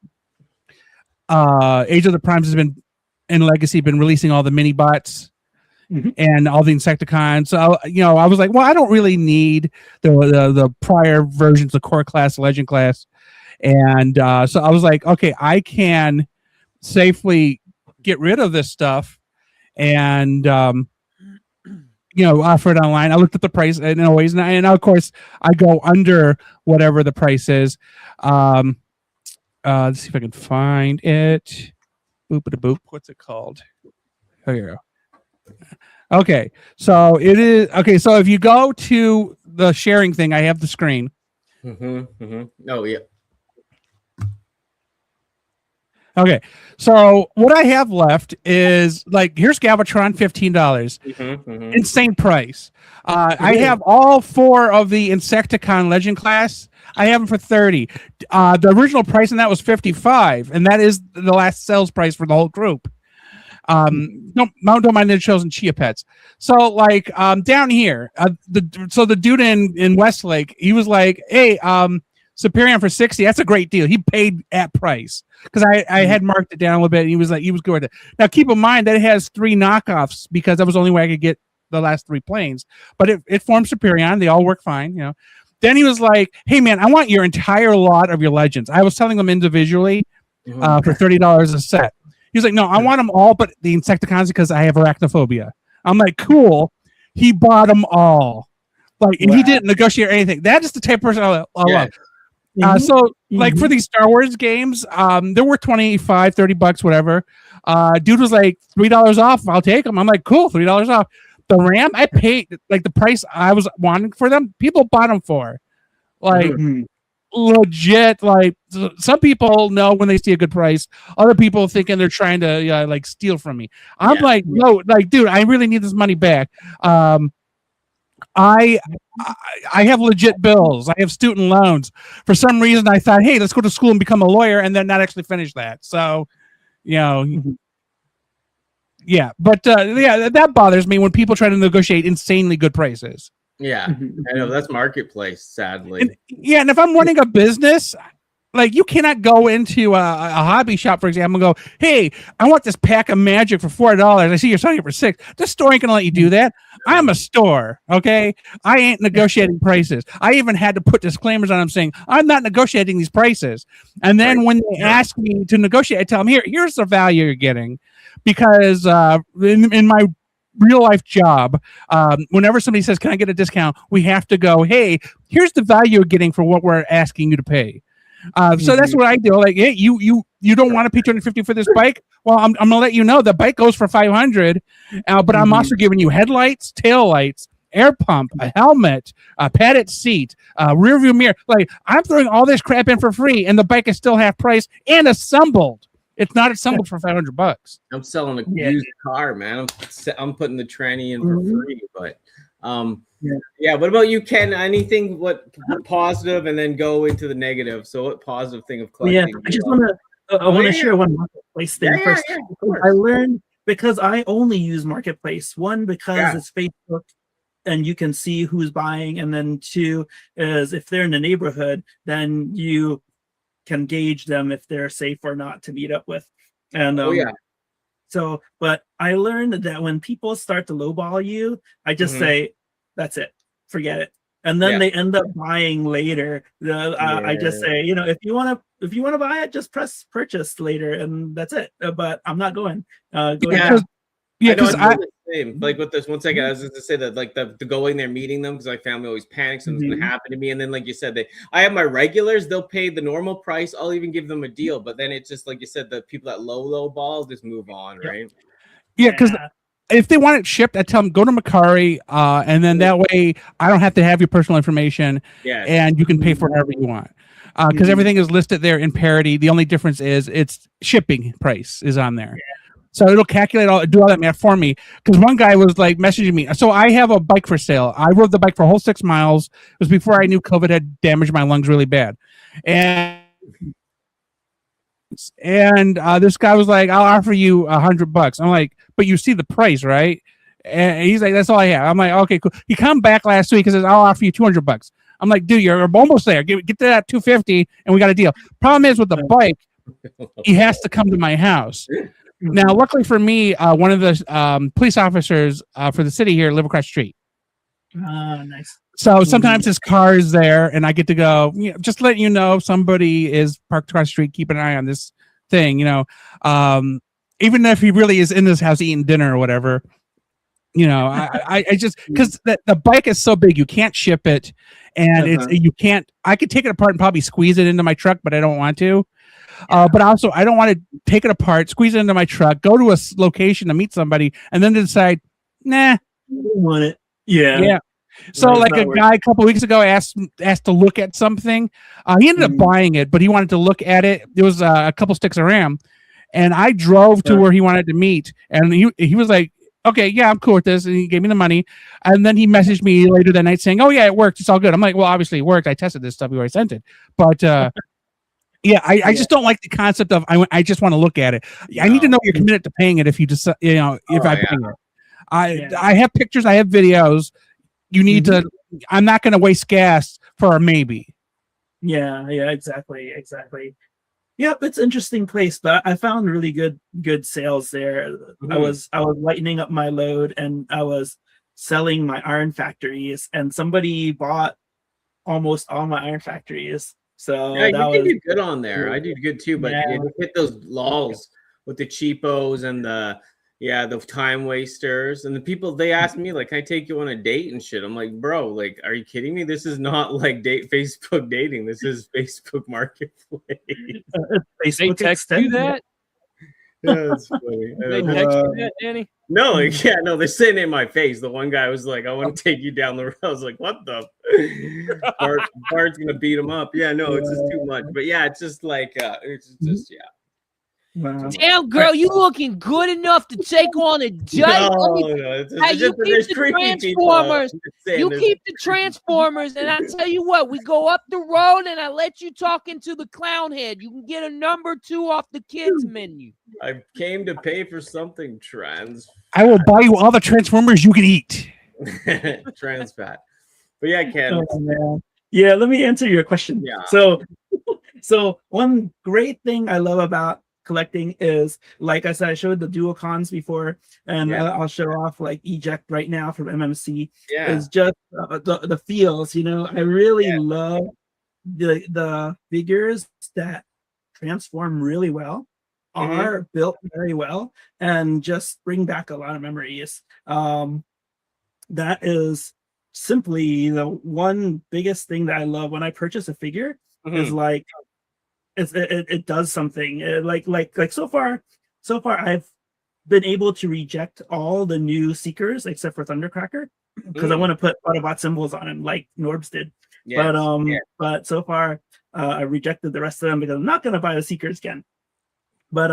Age of the Primes has been in Legacy been releasing all the mini bots and all the Insecticons. So I was like, well, I don't really need the prior versions of Core Class, Legend Class, and so I was like, okay, I can safely get rid of this stuff and offer it online. I looked at the price and always, and of course I go under whatever the price is. Let's see if I can find it. Boop. What's it called? Oh, here we go. Okay, so it is okay. So if you go to the sharing thing, I have the screen. Oh yeah. Okay, so what I have left is like here's Galvatron, $15, insane price. I have all 4 of the Insecticon Legend Class. I have them for $30. The original price on that was $55, and that is the last sales price for the whole group. Don't mind the shows and Chia Pets. So like down here, the dude in Westlake, he was like, hey, Superion for 60. That's a great deal. He paid at price because I had marked it down a little bit. And he was good with it. Now keep in mind that it has 3 knockoffs because that was the only way I could get the last 3 planes. But it formed Superion. They all work fine. You know. Then he was like, "Hey man, I want your entire lot of your legends." I was selling them individually for $30 a set. He was like, "No, I want them all, but the Insecticons because I have arachnophobia." I'm like, "Cool." He bought them all. Like, and he didn't negotiate or anything. That is the type of person I love. So like for these Star Wars games, they're worth $25-$30, whatever. Dude was like $3 off. I'll take them. I'm like, cool, $3 off. The RAM, I paid like the price I was wanting for them. People bought them for like legit. Like some people know when they see a good price. Other people thinking they're trying to like steal from me. I'm like, no, like, dude, I really need this money back. I have legit bills. I have student loans. For some reason, I thought, hey, let's go to school and become a lawyer, and then not actually finish that. So, you know, yeah. But that bothers me when people try to negotiate insanely good prices. Yeah, I know that's marketplace, sadly. And if I'm running a business, like you cannot go into a hobby shop, for example, and go, hey, I want this pack of magic for $4. I see you're selling it for $6. The store ain't gonna let you do that. I'm a store, okay? I ain't negotiating prices. I even had to put disclaimers on them saying, I'm not negotiating these prices. And then when they ask me to negotiate, I tell them, here's the value you're getting. Because in my real life job, whenever somebody says, can I get a discount? We have to go, hey, here's the value you're getting for what we're asking you to pay. So that's what I do. Like, hey, you don't want to pay $250 for this bike? Well, I'm gonna let you know the bike goes for $500, but I'm also giving you headlights, tail lights, air pump, a helmet, a padded seat, rear view mirror. Like I'm throwing all this crap in for free, and the bike is still half price and assembled. It's not assembled for $500. I'm selling a used car, man. I'm putting the tranny in for free, but. What about you, Ken? Anything what positive and then go into the negative? So what positive thing of collecting? I just want to share one marketplace thing first. I learned because I only use marketplace. One, because it's Facebook and you can see who's buying, and then 2 is if they're in the neighborhood, then you can gauge them if they're safe or not to meet up with. And so, but I learned that when people start to lowball you, I just say, that's it, forget it. And then they end up buying later. I just say, if you want to buy it, just press purchase later, and that's it. But I'm not going. Because same. Like with this, 1 second, I was just to say that like the going there meeting them because my family always panics something's gonna happen to me, and then like you said, I have my regulars, they'll pay the normal price. I'll even give them a deal, but then it's just like you said, the people that low ball just move on, right? Yeah, because if they want it shipped, I tell them go to Macari, and then that way I don't have to have your personal information, and you can pay for whatever you want. Because everything is listed there in parity. The only difference is it's shipping price is on there. So it'll calculate do all that math for me. Because one guy was like messaging me. So I have a bike for sale. I rode the bike for a whole 6 miles. It was before I knew COVID had damaged my lungs really bad. And this guy was like, I'll offer you $100. I'm like, but you see the price, right? And he's like, that's all I have. I'm like, okay, cool. He come back last week and says, I'll offer you $200. I'm like, dude, you're almost there. Get to that $250 and we got a deal. Problem is with the bike, he has to come to my house. Now, luckily for me, one of the police officers for the city here live across the street. Nice. So sometimes his car is there, and I get to go. Just let you know somebody is parked across the street. Keep an eye on this thing. Even if he really is in this house eating dinner or whatever. I just because the bike is so big, you can't ship it, and you can't. I could take it apart and probably squeeze it into my truck, but I don't want to. But also, I don't want to take it apart, squeeze it into my truck, go to a location to meet somebody, and then decide, nah, I don't want it. Yeah. So, like a guy a couple weeks ago asked to look at something. He ended up buying it, but he wanted to look at it. There was a couple sticks of RAM, and I drove to where he wanted to meet, and he was like, okay, yeah, I'm cool with this. And he gave me the money. And then he messaged me later that night saying, oh, yeah, it worked. It's all good. I'm like, well, obviously it worked. I tested this stuff before I sent it. But I just don't like the concept of I just want to look at it. I need to know you're committed to paying it if you just, pay it. I have pictures. I have videos. You need to, I'm not going to waste gas for a maybe. Yeah, exactly. Yep, it's an interesting place, but I found really good sales there. I was lightening up my load, and I was selling my iron factories, and somebody bought almost all my iron factories. So Yeah, that you can was do good on there. I do good too, but yeah. you just hit those lulls with the cheapos and the time wasters and the people. They ask me like, "Can I take you on a date and shit?" I'm like, "Bro, like, are you kidding me? This is not like Facebook dating. This is Facebook Marketplace." They text you that? Yeah, that's funny. They text you that, Danny? No, like, yeah, no, they're sitting in my face. The one guy was like, "I want to take you down the road." I was like, "What the?" Bart's gonna beat him up. Yeah, no, it's just too much. But yeah, it's just like, it's just yeah. Wow. Damn, girl, you looking good enough to take on a date? No, you keep the Transformers. You keep the Transformers, and I tell you what, we go up the road, and I let you talk into the clown head. You can get a number 2 off the kids menu. I came to pay for something I will buy you all the Transformers you can eat. trans fat. But yeah, Ken. Yeah, let me answer your question. Yeah. So one great thing I love about collecting is, like I said, I showed the dual cons before, and I'll show off like eject right now from MMC. Is just the feels. You know, I really love the figures that transform really well, are built very well, and just bring back a lot of memories. That is simply the one biggest thing that I love when I purchase a figure. Is like it does something. Like so far I've been able to reject all the new Seekers except for Thundercracker, because I want to put Autobot symbols on him like Norbs did. But so far I rejected the rest of them because I'm not going to buy the Seekers again. But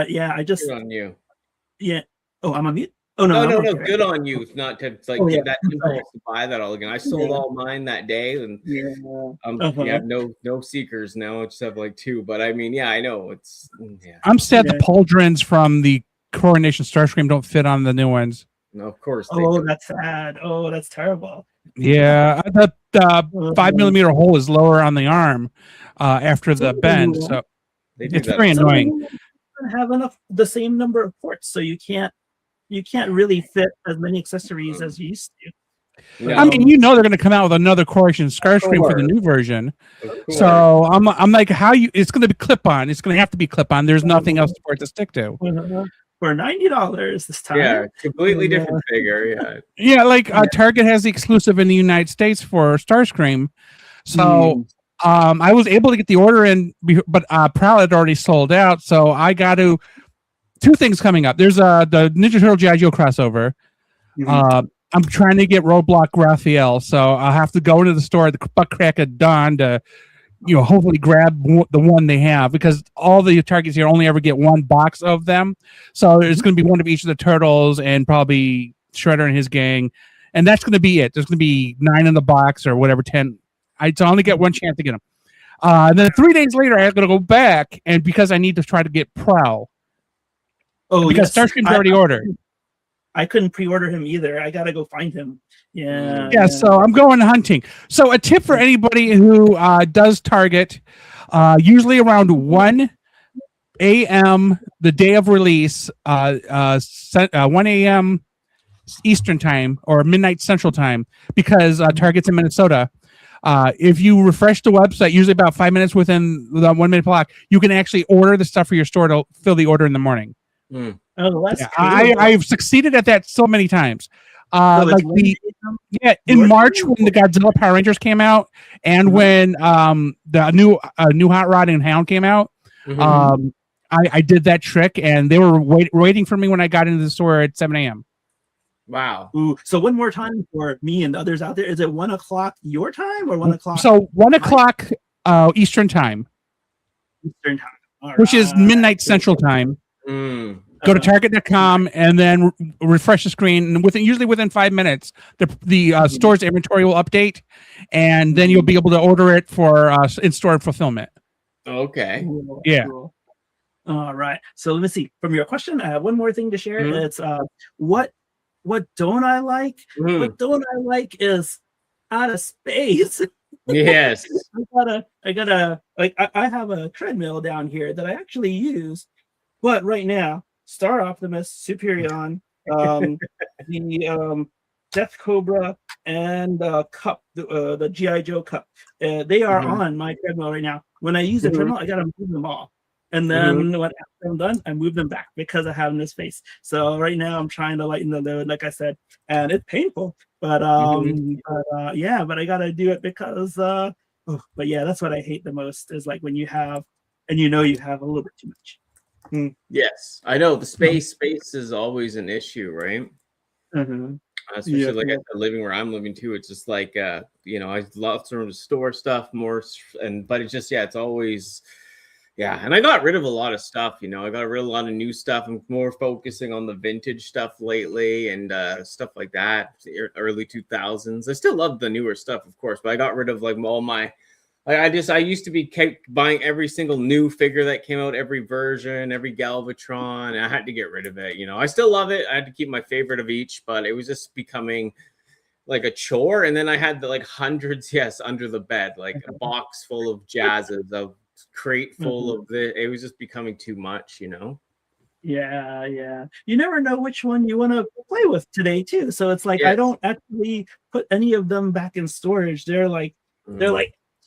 yeah, I just good on you. Yeah. Oh, I'm on mute. Oh no, no, good on you. Not to like get that impulse to buy that all again. I sold all mine that day, and no Seekers now. I just have like 2. But I mean, yeah, I know it's. Yeah. I'm sad the pauldrons from the Coronation Starscream don't fit on the new ones. No, of course. That's sad. Oh, that's terrible. Yeah, the 5mm hole is lower on the arm after the bend, so it's very annoying. Have the same number of ports, so you can't really fit as many accessories as you used to. I mean, they're going to come out with another Coronation Starscream for the new version. So I'm like, it's going to be clip-on. It's going to have to be clip-on. There's nothing else for it to stick to. For $90 this time. Yeah, completely different figure. Yeah, like Target has the exclusive in the United States for Starscream. So I was able to get the order in, but Prowl had already sold out. So I got to. 2 things coming up. There's the Ninja Turtle G.I. Joe crossover. I'm trying to get Roadblock Raphael, so I'll have to go into the store at the butt crack of dawn to, hopefully grab the one they have, because all the Targets here only ever get 1 box of them. So there's going to be 1 of each of the Turtles and probably Shredder and his gang, and that's going to be it. There's going to be 9 in the box or whatever, 10. I only get 1 chance to get them. And then 3 days later, I have to go back, and because I need to try to get Prowl. Oh, because Starscream's already ordered. I couldn't pre-order him either. I gotta go find him. Yeah. So I'm going hunting. So a tip for anybody who does Target, usually around 1 a.m. the day of release, 1 a.m. Eastern time or midnight Central time, because Target's in Minnesota. If you refresh the website, usually about 5 minutes within the 1 minute block, you can actually order the stuff for your store to fill the order in the morning. Oh, that's I've succeeded at that so many times. In March when the Godzilla Power Rangers came out, and when the new Hot Rod and Hound came out, I did that trick, and they were waiting for me when I got into the store at 7 a.m. Wow. Ooh, so one more time for me and the others out there. Is it 1 o'clock your time or 1 o'clock? So 1 o'clock Eastern time. Eastern time. Which is midnight Central time. Go to Target.com and then refresh the screen. And usually within 5 minutes, the store's inventory will update, and then you'll be able to order it for in-store fulfillment. Okay. Cool. Yeah. Cool. All right. So let me see. From your question, I have one more thing to share. It's what don't I like? What don't I like is out of space. Yes. I have a treadmill down here that I actually use, but right now, Star Optimus, Superion, the Death Cobra, and Cup, the GI Joe Cup, they are on my treadmill right now. When I use the treadmill, I gotta move them all, and then when I'm done, I move them back because I have no space. So right now, I'm trying to lighten the load, like I said, and it's painful, but yeah, but I gotta do it because but yeah, that's what I hate the most is like when you have, and you have a little bit too much. Yes, I know the space is always an issue, right? Especially like at the living where I'm living too. It's just like I love to store stuff more, but it's just it's always. Yeah, and I got rid of a lot of stuff, I got rid of a lot of new stuff. I'm more focusing on the vintage stuff lately and stuff like that, early 2000s. I still love the newer stuff, of course, but I got rid of like all my, I used to kept buying every single new figure that came out, every version, every Galvatron. And I had to get rid of it, I still love it. I had to keep my favorite of each, but it was just becoming like a chore. And then I had the like hundreds, under the bed, like a box full of jazzes, of crate full of it was just becoming too much. Yeah, you never know which one you want to play with today too, so it's like I don't actually put any of them back in storage. They're like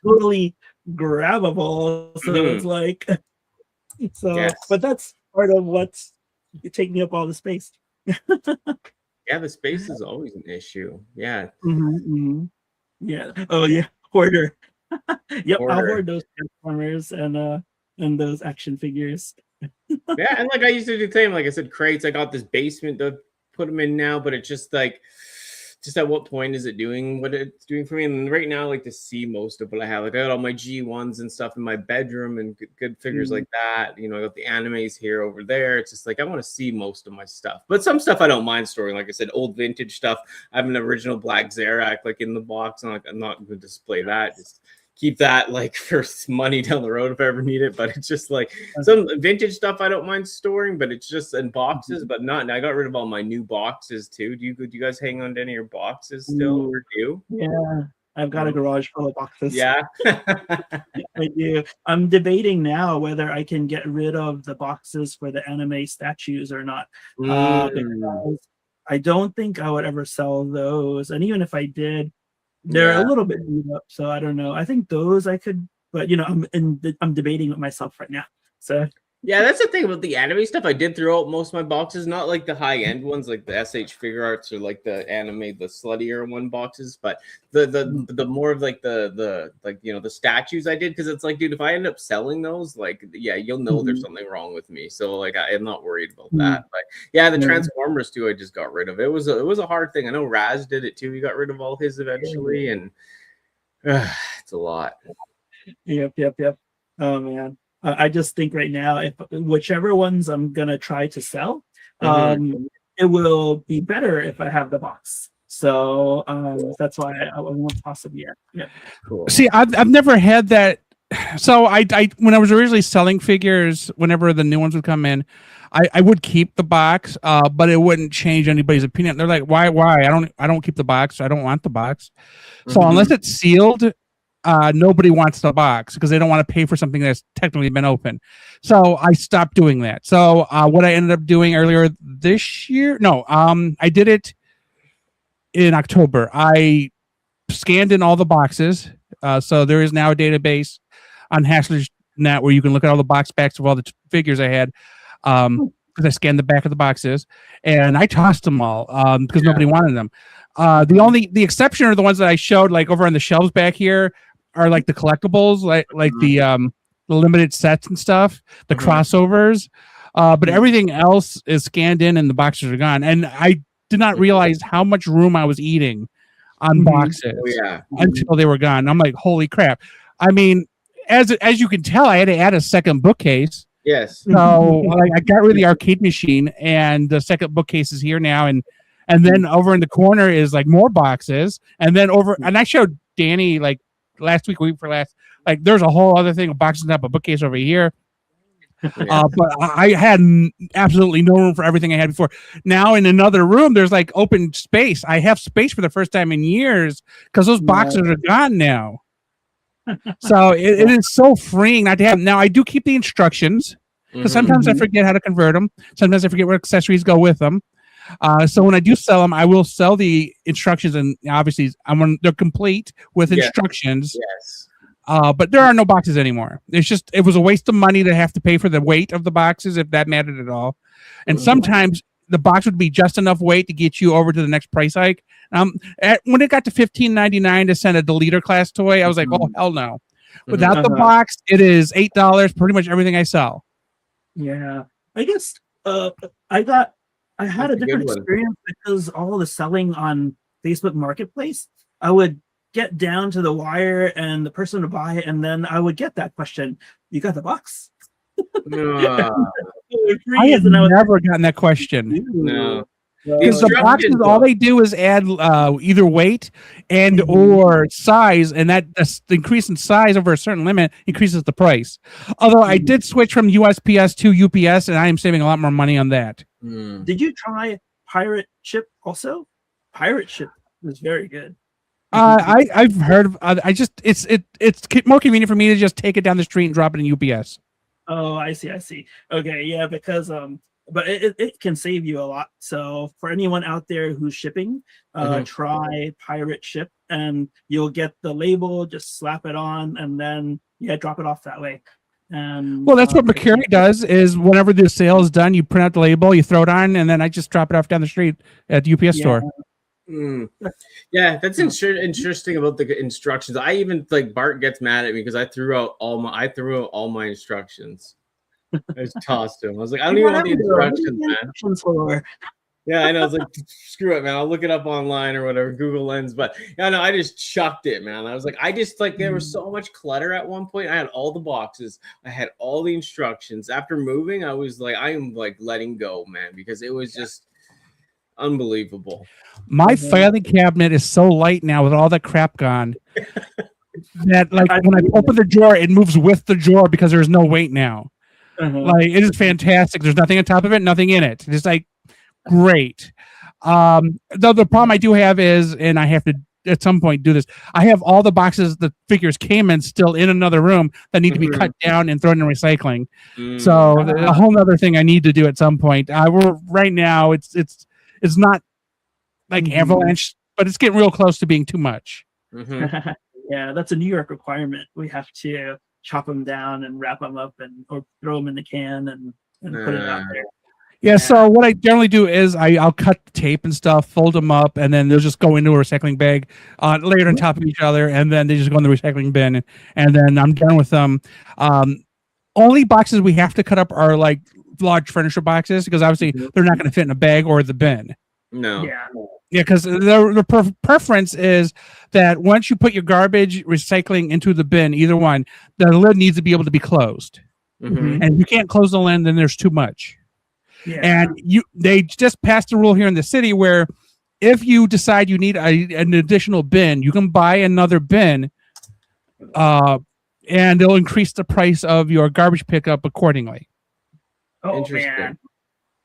totally grabbable, so it's like but that's part of what's taking up all the space. The space is always an issue. Yeah. Oh yeah, hoarder. Yep, I'll hoard those Transformers and those action figures. And like I used to do the same. Like I said, crates. I got this basement to put them in now, but it's just like, at what point is it doing what it's doing for me? And right now, I like to see most of what I have. Like I got all my G1s and stuff in my bedroom and good figures like that. I got the animes here, over there. It's just like I want to see most of my stuff. But some stuff I don't mind storing. Like I said, old vintage stuff. I have an original Black Zarak like in the box. And I'm not going to display that. Just keep that like for money down the road if I ever need it. But it's just like some vintage stuff I don't mind storing, but it's just in boxes, but not. And I got rid of all my new boxes too. Do you guys hang on to any of your boxes still? Or do you? Yeah, I've got a garage full of boxes. Yeah. I do. I'm debating now whether I can get rid of the boxes for the anime statues or not. Because I don't think I would ever sell those. And even if I did, they're a little bit beat up, so I don't know. I think those I could, but I'm debating with myself right now. So yeah, that's the thing about the anime stuff. I did throw out most of my boxes, not like the high end ones, like the SH Figure Arts or like the anime, the sluttier one boxes, but the more of like the statues I did, because it's like, dude, if I end up selling those, like, you'll know there's something wrong with me. So like, I'm not worried about that. But the Transformers too, I just got rid of. It was a hard thing. I know Raz did it too. He got rid of all his eventually, and it's a lot. Yep. Oh man. I just think right now, if whichever ones I'm gonna try to sell, it will be better if I have the box. So that's why I won't possibly. Yeah. Cool. See, I've never had that. So I when I was originally selling figures, whenever the new ones would come in, I would keep the box, but it wouldn't change anybody's opinion. They're like, why? I don't keep the box. I don't want the box. So unless it's sealed, nobody wants the box because they don't want to pay for something that's technically been open. So I stopped doing that. So what I ended up doing earlier this year, I did it in October. I scanned in all the boxes. So there is now a database on Hassler's Net where you can look at all the box backs of all the figures I had. Because I scanned the back of the boxes and I tossed them all because nobody wanted them. The exception are the ones that I showed like over on the shelves back here are like the collectibles, like the limited sets and stuff, the crossovers. But everything else is scanned in and the boxes are gone. And I did not realize how much room I was eating on boxes until they were gone. I'm like, holy crap. I mean, as you can tell, I had to add a second bookcase. Yes. So I got rid of the arcade machine and the second bookcase is here now. And then over in the corner is like more boxes. And then and I showed Danny like last week for last, like there's a whole other thing of boxes up a bookcase over here. But I had absolutely no room for everything I had before. Now in another room, there's like open space. I have space for the first time in years because those boxes are gone now. So it is so freeing not to have. Now I do keep the instructions because sometimes I forget how to convert them. Sometimes I forget what accessories go with them. So when I do sell them, I will sell the instructions, and obviously they're complete with instructions. Yes. But there are no boxes anymore. It was a waste of money to have to pay for the weight of the boxes if that mattered at all. And sometimes the box would be just enough weight to get you over to the next price hike. When it got to $15.99 to send a deleter class toy, I was like, oh hell no. Without the box, it is $8, pretty much everything I sell. Yeah. I guess I had a different experience because all the selling on Facebook Marketplace, I would get down to the wire and the person would buy it, and then I would get that question, you got the box? I have never gotten that question. No. Because the boxes, all they do is add either weight and or size, and that the increase in size over a certain limit increases the price. Although I did switch from USPS to UPS, and I am saving a lot more money on that. Did you try Pirate Ship also? Pirate Ship was very good. I've heard of. It's more convenient for me to just take it down the street and drop it in UPS. Oh, I see. Okay, yeah, because but it can save you a lot. So for anyone out there who's shipping, try Pirate Ship, and you'll get the label. Just slap it on, and then drop it off that way. And well, that's what Mercury does. Is whenever the sale is done, you print out the label, you throw it on, and then I just drop it off down the street at the UPS store. Yeah, that's interesting about the instructions. I even Bart gets mad at me because I threw out all my instructions. I just tossed him. I was like, I don't even want the instructions, man. Yeah, I know. I was like, screw it, man. I'll look it up online or whatever, Google Lens. But yeah, no, I just chucked it, man. I was like, there was so much clutter at one point. I had all the boxes, I had all the instructions. After moving, I was like, I am letting go, man, because it was just unbelievable. My filing cabinet is so light now with all that crap gone that when I open the drawer, it moves with the drawer because there's no weight now. It is fantastic. There's nothing on top of it, nothing in it. It's great. Though the problem I do have is, and I have to at some point do this, I have all the boxes the figures came in still in another room that need to be cut down and thrown in recycling. So a whole other thing I need to do at some point. Right now it's not avalanche, but it's getting real close to being too much. Yeah, that's a New York requirement. We have to chop them down and wrap them up or throw them in the can and put it out there. Yeah, so what I generally do is I'll cut the tape and stuff, fold them up, and then they'll just go into a recycling bag, layered on top of each other, and then they just go in the recycling bin, and then I'm done with them. Only boxes we have to cut up are large furniture boxes, because obviously they're not going to fit in a bag or the bin. No. Yeah, because the preference is that once you put your garbage recycling into the bin, either one, the lid needs to be able to be closed. And if you can't close the lid, then there's too much. And they just passed a rule here in the city where if you decide you need an additional bin, you can buy another bin, and they'll increase the price of your garbage pickup accordingly. Oh, man.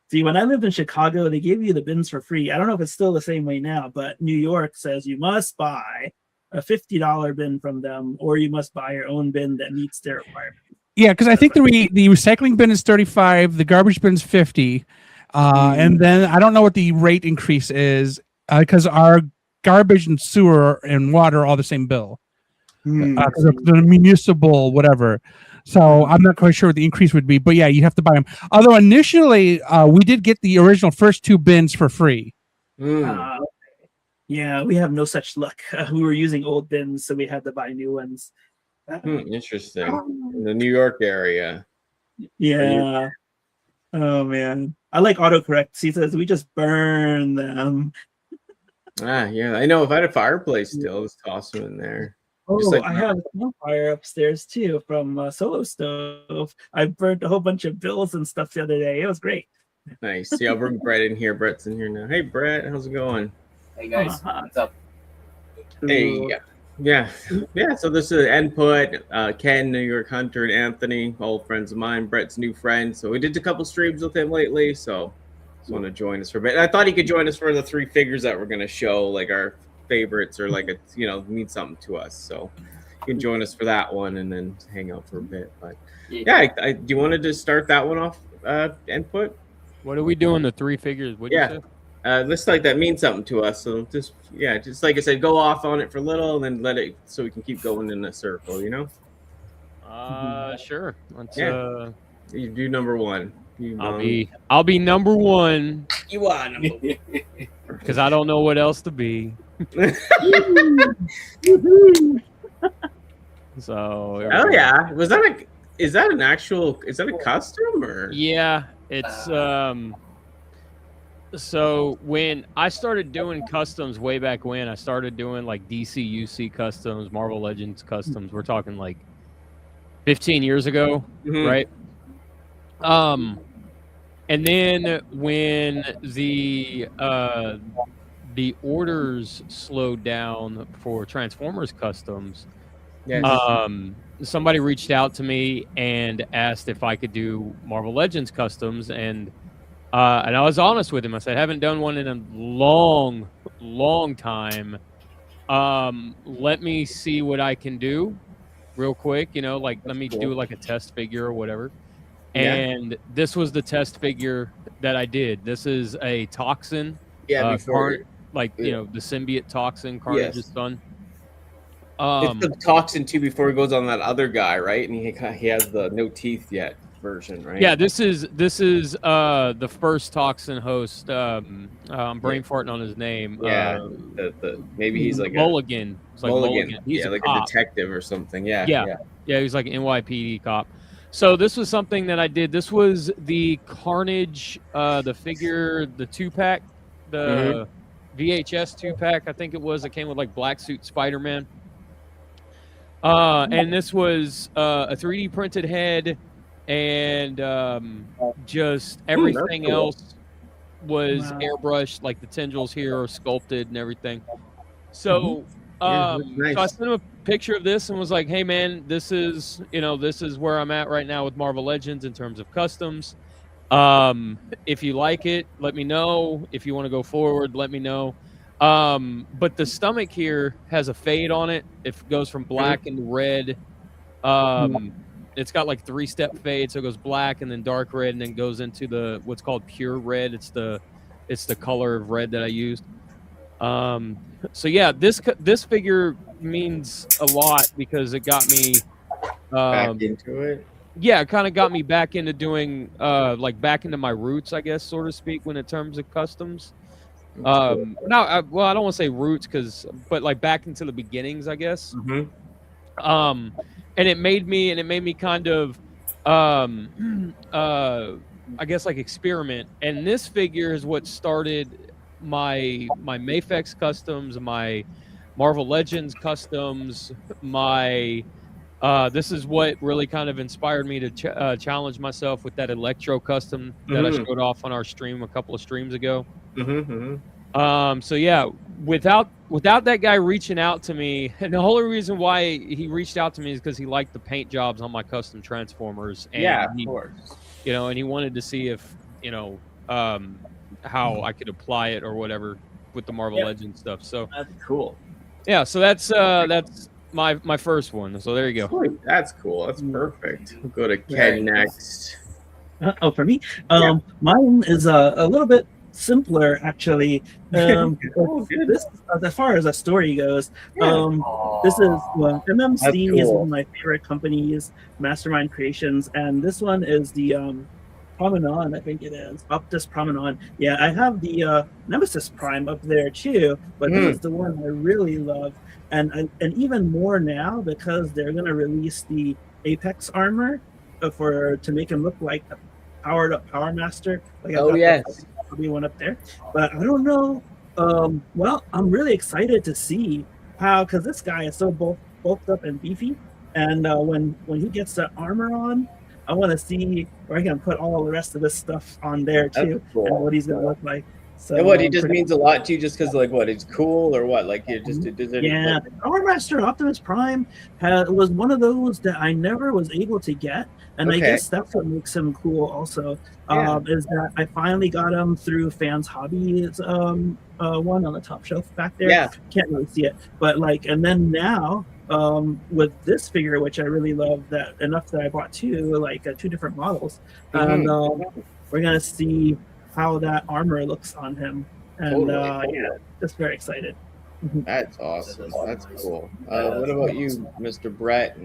See, when I lived in Chicago, they gave you the bins for free. I don't know if it's still the same way now, but New York says you must buy a $50 bin from them, or you must buy your own bin that meets their requirements. Yeah, because I think the recycling bin is $35, the garbage bin is $50, and then I don't know what the rate increase is, because our garbage and sewer and water are all the same bill. The municipal whatever. So I'm not quite sure what the increase would be, but yeah, you have to buy them. Although initially we did get the original first 2 bins for free. Yeah, we have no such luck. We were using old bins, so we had to buy new ones. Interesting. In the New York area. Yeah. Oh man, I like autocorrect. He says we just burn them. Yeah, I know. If I had a fireplace still, just toss them in there. Oh, I have a fire upstairs too from Solo Stove. I burned a whole bunch of bills and stuff the other day. It was great. Nice. Yeah, I'll bring Brett in here. Brett's in here now. Hey, Brett, how's it going? Hey guys, what's up? Hey, yeah. So this is Input, Ken, New York Hunter, and Anthony, old friends of mine. Brett's new friend. So we did a couple streams with him lately. So just want to join us for a bit. And I thought he could join us for the 3 figures that we're gonna show, our favorites, or mean something to us. So can join us for that one and then hang out for a bit. But yeah, do you want to just start that one off? Input. What are we doing? The 3 figures? What'd you say? Looks like that means something to us. So just like I said, go off on it for a little and then let it so we can keep going in a circle. Sure. Let's you do number 1. I'll be number 1. You are number 1. Because I don't know what else to be. So yeah. Is that a custom or? Yeah, it's so when I started doing customs way back when, I started doing like DCUC customs, Marvel Legends customs. We're talking like 15 years ago, right? And then when the orders slowed down for Transformers customs, somebody reached out to me and asked if I could do Marvel Legends customs, and I was honest with him. I said, I haven't done one in a long time. Let me see what I can do real quick, like let me do like a test figure or whatever. And this was the test figure that I did. This is a Toxin. Before the symbiote Toxin, Carnage's son. It's the Toxin too before he goes on that other guy, right? And he has the no teeth yet version, right? Yeah, this is the first Toxin host. I'm brain farting on his name. Yeah, maybe he's like Mulligan. It's like Mulligan. He's like cop. A detective or something. Yeah, he's like an NYPD cop. So this was something that I did. This was the Carnage, the figure, the 2-pack, the VHS 2-pack. I think it was. It came with like black suit Spider-Man. And this was a 3D printed head, and just everything else was airbrushed. Like the tendrils here are sculpted and everything. So, so I sent him a picture of this and was like, "Hey, man, this is where I'm at right now with Marvel Legends in terms of customs. If you like it, let me know. If you want to go forward, let me know." But the stomach here has a fade on it. It goes from black into red. It's got like 3-step fade, so it goes black and then dark red and then goes into what's called pure red. It's the color of red that I used. So yeah, this figure means a lot because it got me back into it. Yeah, it kind of got me back into doing back into my roots, I guess, so to speak, when in terms of customs. I don't want to say roots but like back into the beginnings, I guess. And it made me kind of I guess like experiment. And this figure is what started my Mafex customs, my Marvel Legends customs, this is what really kind of inspired me to challenge myself with that Electro custom that I showed off on our stream a couple of streams ago. So yeah, without that guy reaching out to me, and the whole reason why he reached out to me is because he liked the paint jobs on my custom Transformers. And of course. And he wanted to see if how I could apply it or whatever with the Marvel Legends stuff. So that's cool. Yeah, so that's my first one. So there you go. That's cool. That's perfect. We'll go to Ken next. For me, mine is a little bit simpler actually. This, as far as a story goes, this is MMC is one of my favorite companies, Mastermind Creations, and this one is the Promenon, I think it is Optus Promenon. Yeah, I have the Nemesis Prime up there too, but this is the one I really love, and even more now because they're gonna release the Apex armor to make him look like a powered up Power Master. Like probably one up there, but I don't know. Well, I'm really excited to see how, because this guy is so bulked up and beefy, and when he gets the armor on, I want to see where I can put all the rest of this stuff on there too, and what he's gonna look like. So, and what, he just means a lot to you just because, like, what, it's cool or what? Like, it just Power Master Optimus Prime was one of those that I never was able to get, and I guess that's what makes him cool. Also, is that I finally got him through Fans Hobbies one on the top shelf back there. Yeah, can't really see it, but like, and then now with this figure, which I really love, that enough that I bought two, like 2 different models, and we're gonna see how that armor looks on him, and yeah, just very excited. That's awesome. That's cool. What about you, Mr. Brett?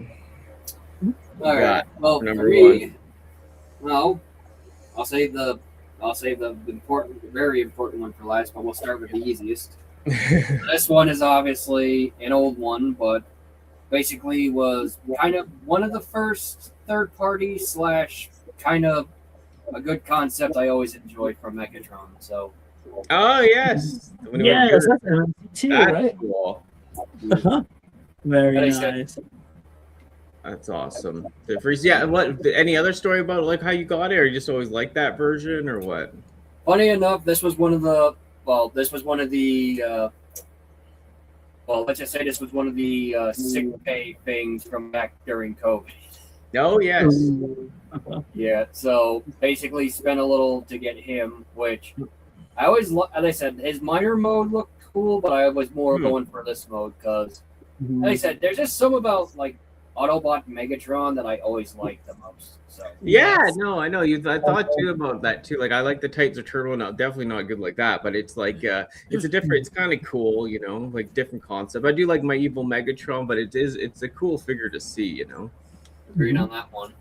All right. Well, number for me, one. well, I'll save the important, very important one for last, but we'll start with the easiest. This one is obviously an old one, but basically was kind of one of the first third-party / kind of a good concept I always enjoyed from Megatron. So. Oh yes. Yes, that's too, right? Cool. Very nice. That's awesome. Yeah. What? Any other story about like how you got it, or you just always liked that version, or what? Funny enough, this was one of the. Let's just say this was one of the sick pay things from back during COVID. Oh yes. Yeah. So basically, spent a little to get him, which I always, as I said, his minor mode looked cool, but I was more going for this mode because, as I said, there's just some about like Autobot Megatron that I always liked the most. So yeah, no, I know you. I thought too about that too. Like I like the Titans of Turtle, now definitely not good like that, but it's like it's a different. It's kind of cool, you know, like different concept. I do like my evil Megatron, but it's a cool figure to see, you know. Agreed on that one.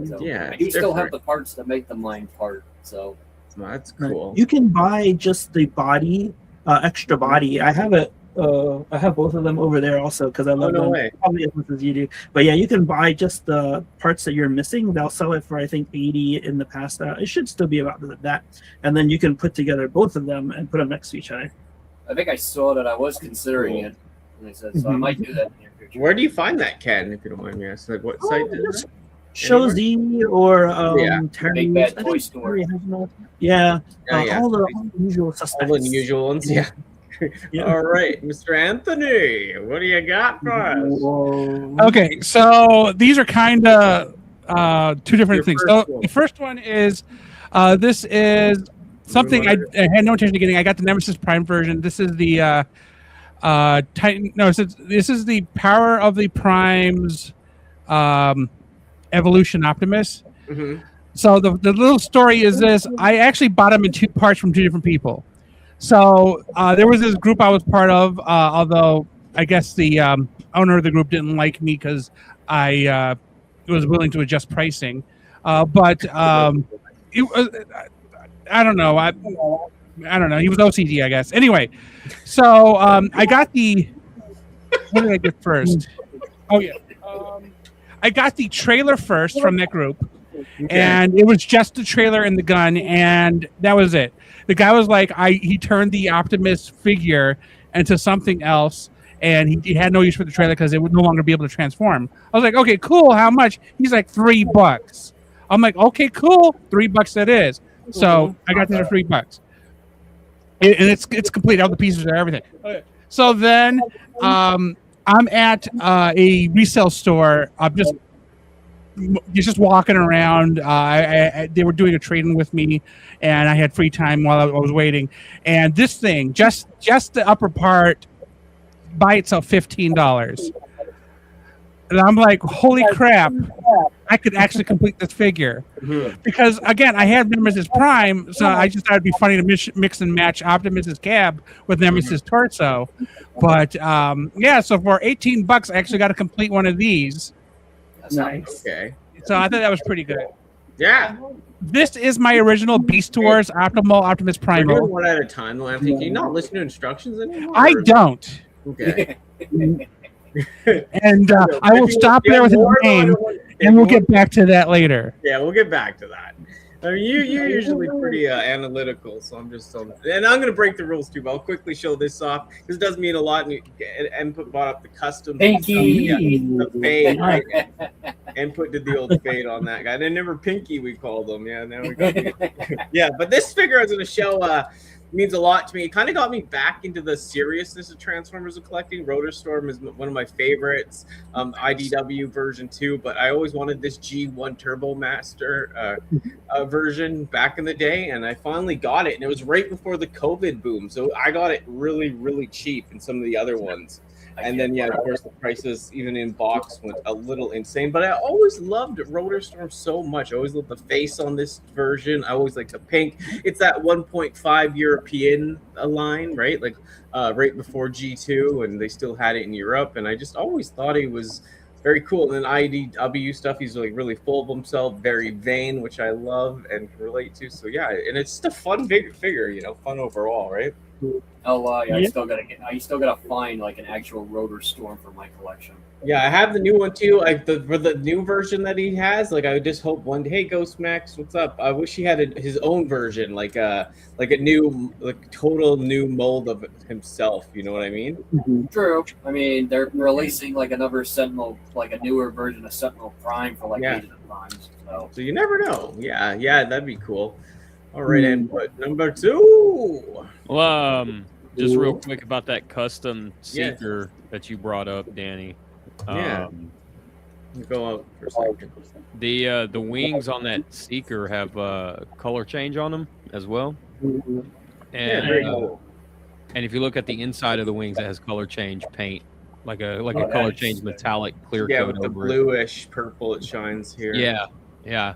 So, yeah, I do still have the parts to make the mine part, so that's cool. You can buy just the body, extra body. I have it. I have both of them over there also because I love them probably as much as you do. But yeah, you can buy just the parts that you're missing. They'll sell it for I think 80 in the past. It should still be about that, and then you can put together both of them and put them next to each other. I think I saw that. I was considering it, and I said so. I might do that in your future. Where do you find that, Ken? If you don't mind me asking, like what site is it? Show Z or Big Bad Toy Store. Yeah, all the usual suspects. All the unusual ones, yeah. All right, Mr. Anthony, what do you got for us? Okay, so these are kind of two different things. So the first one is this is something I had no intention of getting. I got the Nemesis Prime version. This is the Titan. No, this is the Power of the Primes Evolution Optimus. So the little story is this: I actually bought them in 2 parts from 2 different people. So there was this group I was part of, although I guess the owner of the group didn't like me because I was willing to adjust pricing. But it was, I don't know. I don't know. He was OCD, I guess. Anyway, so I got the. What did I get first? Oh yeah, I got the trailer first from that group, and it was just the trailer and the gun, and that was it. The guy was like, he turned the Optimus figure into something else, and he had no use for the trailer because it would no longer be able to transform. I was like, okay, cool. How much? He's like, $3. I'm like, okay, cool. $3 that is. So I got that for $3. And it's complete. All the pieces are everything. Okay. So then I'm at a resale store. I'm just walking around. They were doing a trade-in with me, and I had free time while I was waiting. And this thing, just the upper part, by itself, $15. And I'm like, holy crap! I could actually complete this figure because, again, I had Nemesis Prime, so I just thought it'd be funny to mix and match Optimus's cab with Nemesis torso. But yeah, so for $18, I actually got to complete one of these. Nice. Okay. So I thought that was pretty good. Yeah. This is my original Beast Wars Optimus Prime. We're doing one at a time, though, Anthony. Can you not listen to instructions anymore? I don't. Okay. And I will stop there with his name, and we'll get back to that later. Yeah, we'll get back to that. I mean, you're usually pretty analytical, so I'm just and I'm going to break the rules too, but I'll quickly show this off because it does mean a lot. And Input bought up the custom. Pinky. The fade. Right? Input did the old fade on that guy. And then never Pinky, we called him. Yeah, now we got yeah, but this figure I was going to show means a lot to me. It kind of got me back into the seriousness of Transformers and collecting. Rotor Storm is one of my favorites. IDW version 2, but I always wanted this G1 Turbo Master version back in the day, and I finally got it, and it was right before the COVID boom, so I got it really, really cheap in some of the other ones. And then, yeah, of course, the prices, even in box, went a little insane. But I always loved Rotor Storm so much. I always loved the face on this version. I always liked the pink. It's that 1.5 European line, right? Like right before G2, and they still had it in Europe. And I just always thought he was very cool. And then IDW stuff, he's like really full of himself, very vain, which I love and can relate to. So, yeah, and it's just a fun figure, you know, fun overall, right? Oh, yeah, I still gotta find like an actual Rotor Storm for my collection. Yeah, I have the new one too. For the new version that he has, like I just hope one day, hey, Ghost Max, what's up? I wish he had his own version, like a new, like total new mold of himself. You know what I mean? True. I mean, they're releasing like another Sentinel, like a newer version of Sentinel Prime for like Age of the Primes. So you never know. Yeah, that'd be cool. All right, input number 2. Well, just real quick about that custom seeker that you brought up, Danny. Go out for a second. The wings on that seeker have color change on them as well. And very cool. And if you look at the inside of the wings, it has color change paint, like a color change metallic clear coat with the over bluish purple it shines here. Yeah.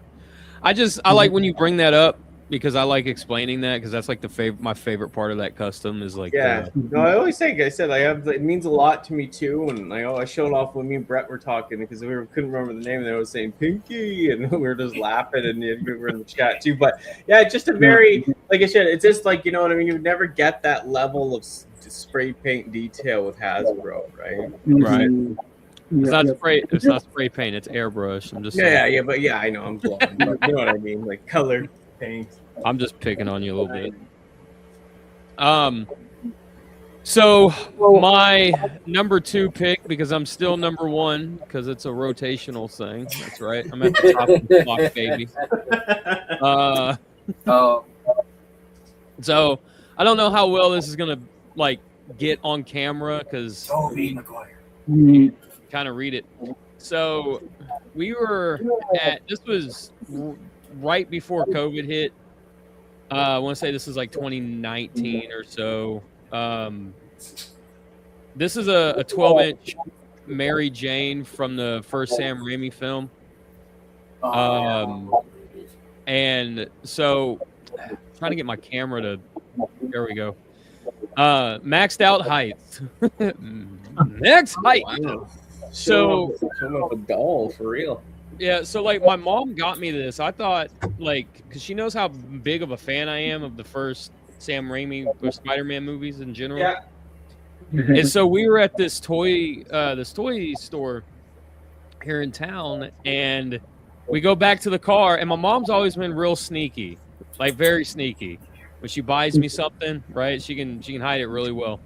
I like when you bring that up, because I like explaining that, because that's like my favorite part of that custom is like no, I always say, like I said, it means a lot to me too, and I showed off when me and Brett were talking because we couldn't remember the name, and they were saying Pinky, and we were just laughing, and we were in the chat too. But yeah, it's just a very, like I said, it's just like, you know what I mean, you would never get that level of spray paint detail with Hasbro, right? Right. It's not spray paint, it's airbrush. I'm just saying. But I know I'm blowing, but you know what I mean, like colored paint. I'm just picking on you a little bit. So my number 2 pick, because I'm still number 1, because it's a rotational thing. That's right. I'm at the top of the block, baby. So I don't know how well this is gonna like get on camera, because Tobey Maguire. Kind of read it. So we were this was right before COVID hit. I want to say this is like 2019 or so. This is a 12-inch Mary Jane from the first Sam Raimi film. And so trying to get my camera to, there we go. Maxed out height. Next height. Wow. So show up a doll for real. Yeah, so like my mom got me this. I thought, like, because she knows how big of a fan I am of the first Sam Raimi or Spider-Man movies in general. Yeah. And so we were at this toy store here in town, and we go back to the car, and my mom's always been real sneaky, like very sneaky. When she buys me something, right, she can hide it really well.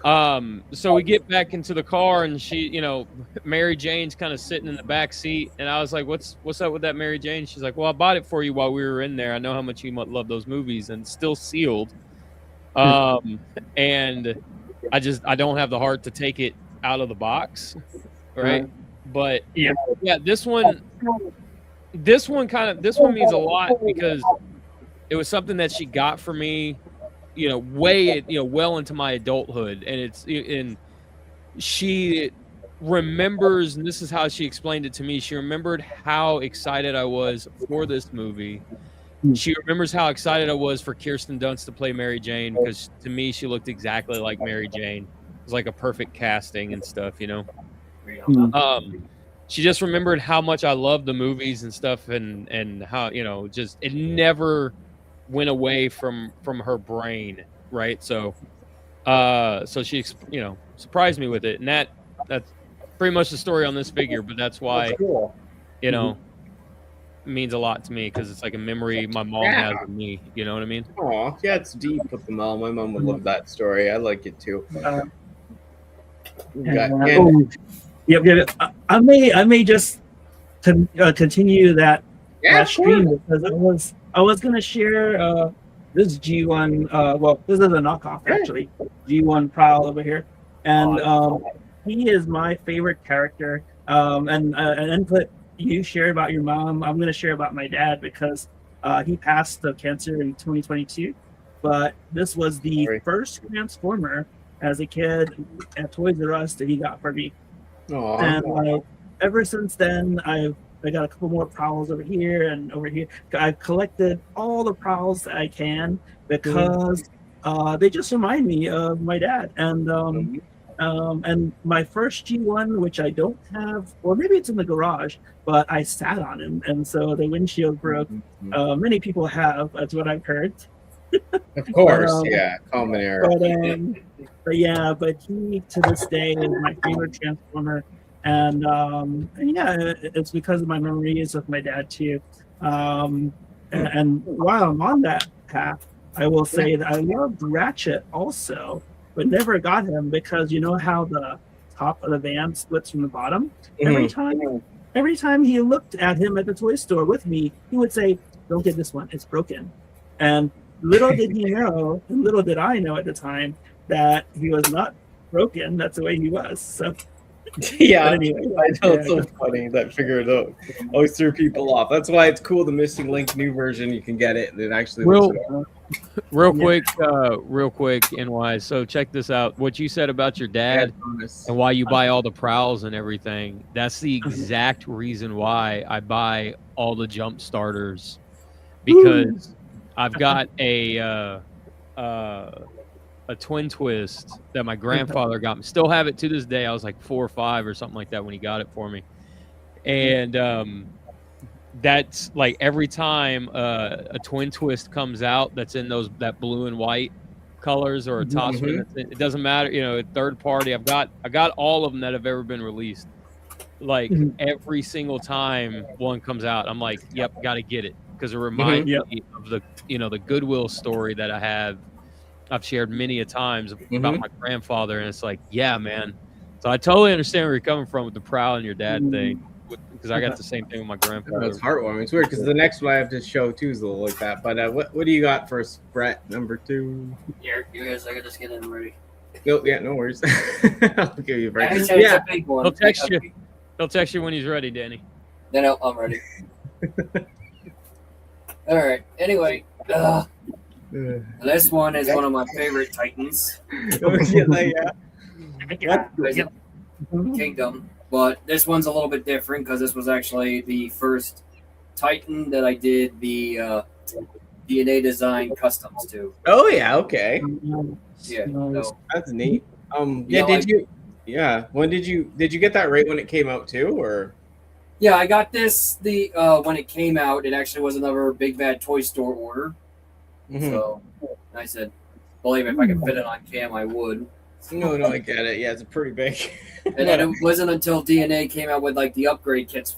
So we get back into the car, and she, you know, Mary Jane's kind of sitting in the back seat, and I was like, what's up with that Mary Jane? She's like, well, I bought it for you while we were in there. I know how much you love those movies, and it's still sealed. And I don't have the heart to take it out of the box, right? But yeah, this one means a lot, because it was something that she got for me, you know, well into my adulthood, and she remembers, and this is how she explained it to me. She remembered how excited I was for this movie. She remembers how excited I was for Kirsten Dunst to play Mary Jane, because to me she looked exactly like Mary Jane. It was like a perfect casting and stuff, you know. She just remembered how much I loved the movies and stuff, and how, you know, just it never went away from her brain, right? So she, you know, surprised me with it, and that's pretty much the story on this figure. But that's why, you know, it means a lot to me, because it's like a memory my mom has of me. You know what I mean? Oh, yeah, it's deep with the mom. My mom would love that story. I like it too. Yep. I may just continue that stream, because I was gonna share this G1. Well, this is a knockoff actually. G1 Prowl over here, and he is my favorite character. And an input you shared about your mom, I'm gonna share about my dad, because he passed of cancer in 2022. But this was the first Transformer as a kid at Toys R Us that he got for me. Aww. And like ever since then, I got a couple more prowls over here and over here. I've collected all the prowls that I can because they just remind me of my dad. And my first G1, which I don't have, or maybe it's in the garage, but I sat on him, and so the windshield broke. Many people have, that's what I've heard. Of course, yeah, common error. But he to this day is my favorite Transformer, and yeah, it's because of my memories with my dad too. And while I'm on that path, I will say that I loved Ratchet also, but never got him because you know how the top of the van splits from the bottom. Every time he looked at him at the toy store with me, he would say, "Don't get this one; it's broken." And little did he know, and little did I know at the time, that he was not broken. That's the way he was. So, yeah, anyway, I know it's so funny that figure always threw people off. That's why it's cool. The Missing Link new version, you can get it, and it actually real quick, NY. So check this out. What you said about your dad and why you buy all the prowls and everything. That's the exact reason why I buy all the jump starters, because I've got a twin twist that my grandfather got me. Still have it to this day. I was like 4 or 5 or something like that when he got it for me. And that's like every time a twin twist comes out that's in that blue and white colors or a top spin, it doesn't matter, you know, third party. I got all of them that have ever been released. Like every single time one comes out, I'm like, yep, got to get it, because it reminds me of the Goodwill story that I've shared many a times about my grandfather, and it's like, yeah, man. So I totally understand where you're coming from with the prowl and your dad thing, because I got the same thing with my grandfather. It's heartwarming. It's weird because the next one I have to show too is a little like that. But what do you got first, Brett? Number 2. Yeah, you guys, I got to get in ready. No, yeah, no worries. I'll give you a break. Yeah, big one. He'll text you. He'll text you when he's ready, Danny. Then I'm ready. All right. Anyway, this one is one of my favorite Titans. Kingdom. But this one's a little bit different because this was actually the first Titan that I did the DNA design customs to. Oh yeah, okay. Yeah, so, that's neat. When did you get that right when it came out too, or? Yeah, I got this when it came out. It actually was another Big Bad Toy Store order. So I said, believe me, if I could fit it on cam, I would. No, I get it. Yeah, it's pretty big. And then it wasn't until DNA came out with like the upgrade kits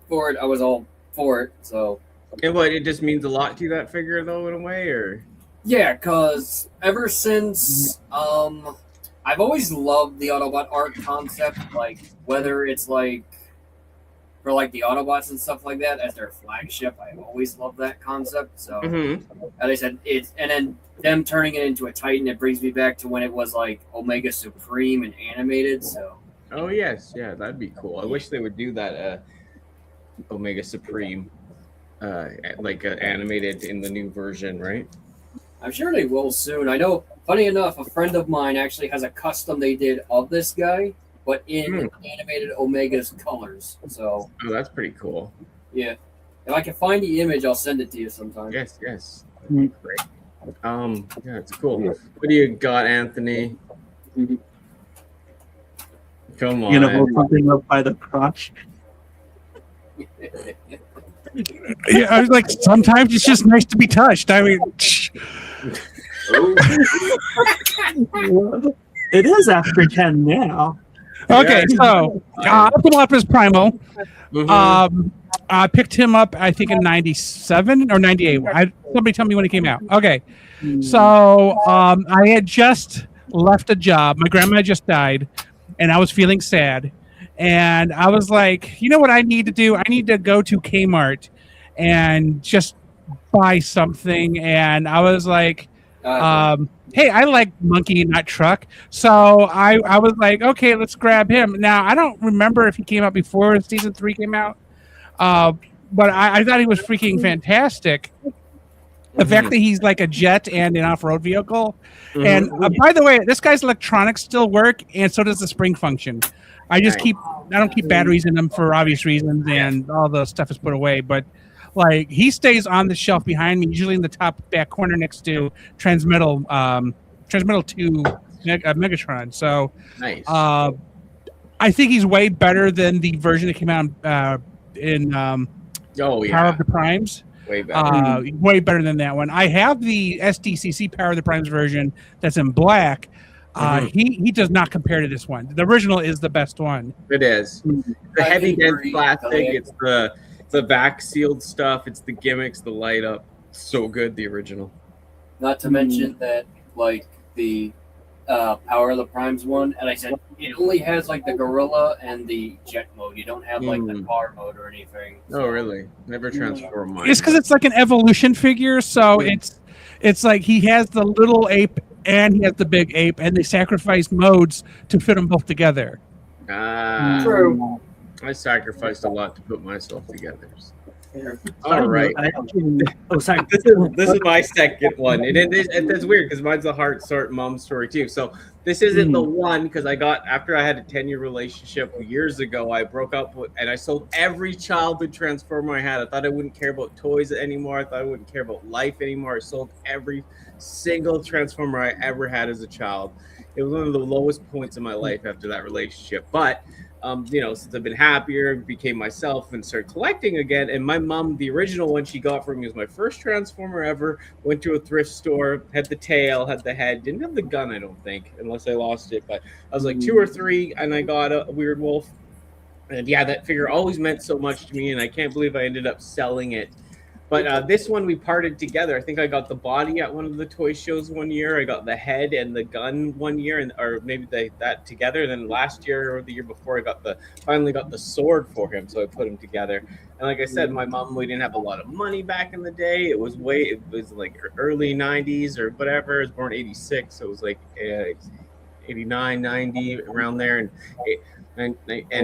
for it, I was all for it. So. And what, it just means a lot to you, that figure, though, in a way, or? Yeah, because ever since I've always loved the Autobot art concept, like whether it's like for like the Autobots and stuff like that as their flagship. I always loved that concept. So as I said, and then them turning it into a Titan, it brings me back to when it was like Omega Supreme and animated. So yes, yeah, that'd be cool. I wish they would do that Omega Supreme animated in the new version, right? I'm sure they will soon. I know, funny enough, a friend of mine actually has a custom they did of this guy, but in animated Omega's colors. So that's pretty cool. Yeah. If I can find the image, I'll send it to you sometime. Yes. Great. Yeah, it's cool. What do you got, Anthony? Come on. You're gonna hold something up by the crotch. Yeah, I was like, sometimes it's just nice to be touched. I mean, it is after 10 now. Okay, so Optimus Primal. I picked him up, I think, in 97 or 98. Somebody tell me when he came out. Okay, so I had just left a job. My grandma had just died, and I was feeling sad. And I was like, you know what I need to do? I need to go to Kmart and just buy something. And I was like, hey, I like Monkey, not Truck. So I was like, okay, let's grab him. Now, I don't remember if he came out before season 3 came out, but I thought he was freaking fantastic. The fact that he's like a jet and an off-road vehicle. And by the way, this guy's electronics still work, and so does the spring function. I don't keep batteries in them for obvious reasons, and all the stuff is put away. But like, he stays on the shelf behind me, usually in the top back corner next to Transmetal 2 Megatron. So nice. I think he's way better than the version that came out in Power of the Primes. Way better. Way better than that one. I have the SDCC Power of the Primes version that's in black. He does not compare to this one. The original is the best one. It is. The heavy dense plastic. It's the vac sealed stuff. It's the gimmicks, the light up. So good, the original. Not to mention that, like, the Power of the Primes one, and I said it only has like the gorilla and the jet mode. You don't have like the car mode or anything. So. Oh, really? Never transform mine. It's because it's like an evolution figure, so it's like he has the little ape and he has the big ape, and they sacrifice modes to fit them both together. True. I sacrificed a lot to put myself together. All right. Sorry. This is my second one. It's weird because mine's a heart sort mom story too. So this isn't the one because I got after I had a 10-year relationship years ago. I broke up and I sold every childhood Transformer I had. I thought I wouldn't care about toys anymore. I thought I wouldn't care about life anymore. I sold every single Transformer I ever had as a child. It was one of the lowest points in my life after that relationship, but. Since I've been happier, became myself and started collecting again. And my mom, the original one she got for me was my first Transformer ever. Went to a thrift store, had the tail, had the head, didn't have the gun, I don't think, unless I lost it. But I was like 2 or 3, and I got a Weird Wolf. And yeah, that figure always meant so much to me, and I can't believe I ended up selling it. But this one we parted together. I think I got the body at one of the toy shows one year. I got the head and the gun one year, or maybe that together. And then last year or the year before, I finally got the sword for him, so I put them together. And like I said, my mom, we didn't have a lot of money back in the day. It was like early 90s or whatever. I was born 86, so it was like 89, 90 around there, and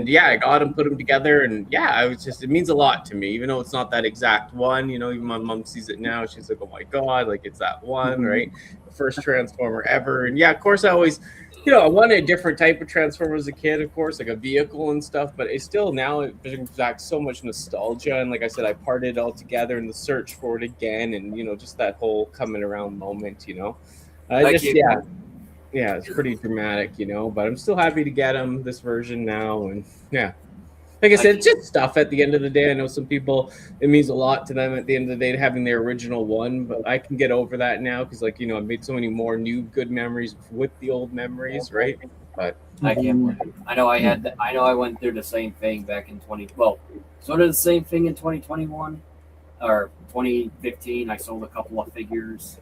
yeah, I got them, put them together, and yeah, it means a lot to me, even though it's not that exact one. Even my mom sees it now, she's like, oh my god, like it's that one, right? The first Transformer ever. And yeah, of course I always, I wanted a different type of Transformer as a kid, of course, like a vehicle and stuff, but it's still now it brings back so much nostalgia. And like I said, I parted it all together in the search for it again, and just that whole coming around moment. Yeah, it's pretty dramatic, but I'm still happy to get them, this version now. And yeah, like I said, it's just stuff at the end of the day. I know some people, it means a lot to them at the end of the day having their original one, but I can get over that now because, I've made so many more new good memories with the old memories, right? But I can't. I know I went through the same thing back in sort of the same thing in 2021 or 2015. I sold a couple of figures,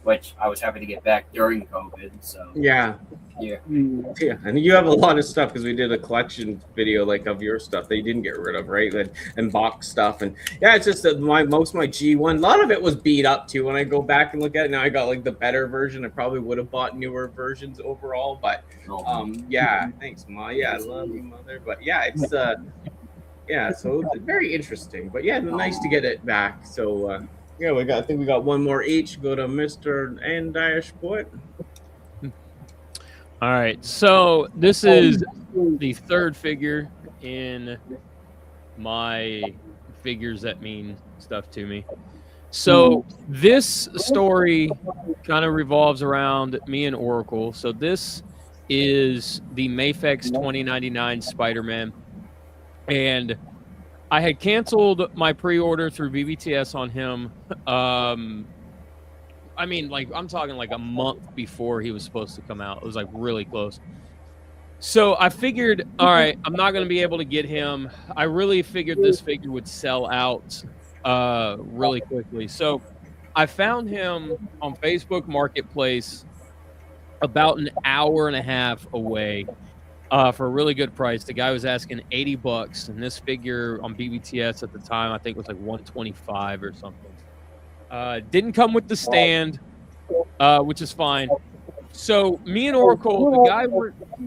which I was happy to get back during COVID. So yeah. And you have a lot of stuff because we did a collection video of your stuff that you didn't get rid of, right? And box stuff, and yeah, it's just that most of my G1, a lot of it was beat up too. When I go back and look at it now, I got the better version. I probably would have bought newer versions overall, but yeah, thanks, Ma. Yeah, I love you, Mother. But yeah, it's so it's very interesting. But yeah, nice to get it back. So. Yeah, I think we got one more each. Go to Mr. Andash Poet. All right, so this is the third figure in my figures that mean stuff to me. So this story kind of revolves around me and Oracle. So this is the Mafex 2099 Spider-Man, and I had canceled my pre-order through BBTS on him. I'm talking a month before he was supposed to come out. It was really close. So I figured, all right, I'm not going to be able to get him. I really figured this figure would sell out really quickly. So I found him on Facebook Marketplace about an hour and a half away. For a really good price. The guy was asking $80, and this figure on BBTS at the time I think was $125 or something. Didn't come with the stand, which is fine. So me and Oracle,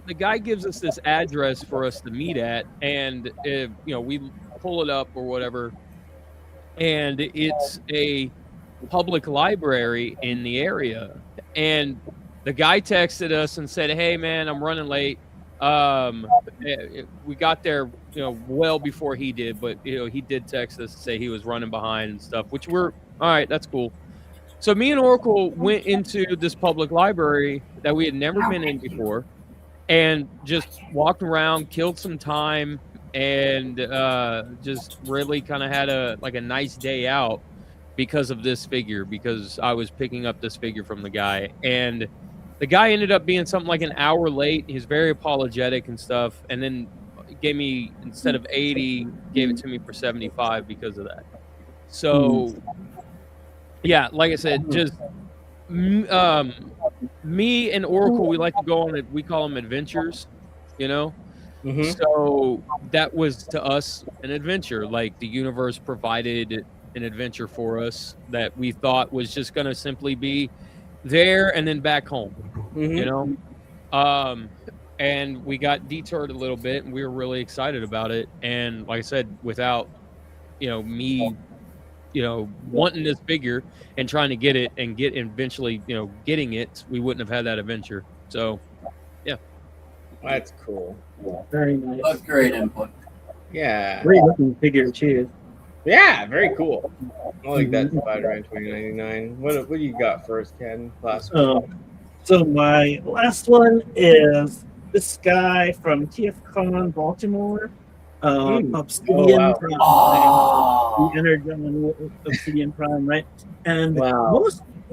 the guy gives us this address for us to meet at, and we pull it up or whatever, and it's a public library in the area, and the guy texted us and said, "Hey man, I'm running late. We got there, well before he did, but he did text us to say he was running behind and stuff, which we're all right. That's cool." So me and Oracle went into this public library that we had never been in before, and just walked around, killed some time, and just really kind of had a nice day out because of this figure, because I was picking up this figure from the guy, and the guy ended up being something like an hour late. He was very apologetic and stuff, and then gave me, instead of 80, gave it to me for 75 because of that. So yeah, like I said, just me and Oracle, we like to go on it. We call them adventures, So that was to us an adventure. Like the universe provided an adventure for us that we thought was just going to simply be there and then back home, and we got detoured a little bit, and we were really excited about it. And like I said, without me wanting this figure and trying to get it and eventually getting it, we wouldn't have had that adventure. So yeah, that's cool. Very nice. That's great input. Yeah, great looking figure too. Yeah, very cool. I like that Spider-Man 2099. What do you got first, Ken? Last one. So my last one is this guy from TFCon Baltimore. Obsidian Prime. The Energon Obsidian Prime, right? And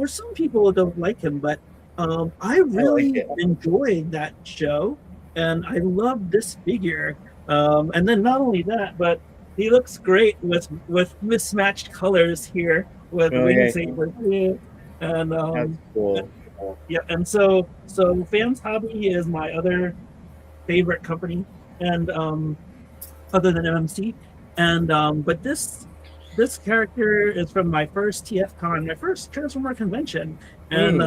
some people don't like him, but I really enjoyed that show, and I love this figure. And then not only that, but he looks great with mismatched colors here with lightsaber, and that's cool. Yeah, and so Fans Hobby is my other favorite company, and other than MMC, and but this character is from my first TFCon, my first Transformer convention, and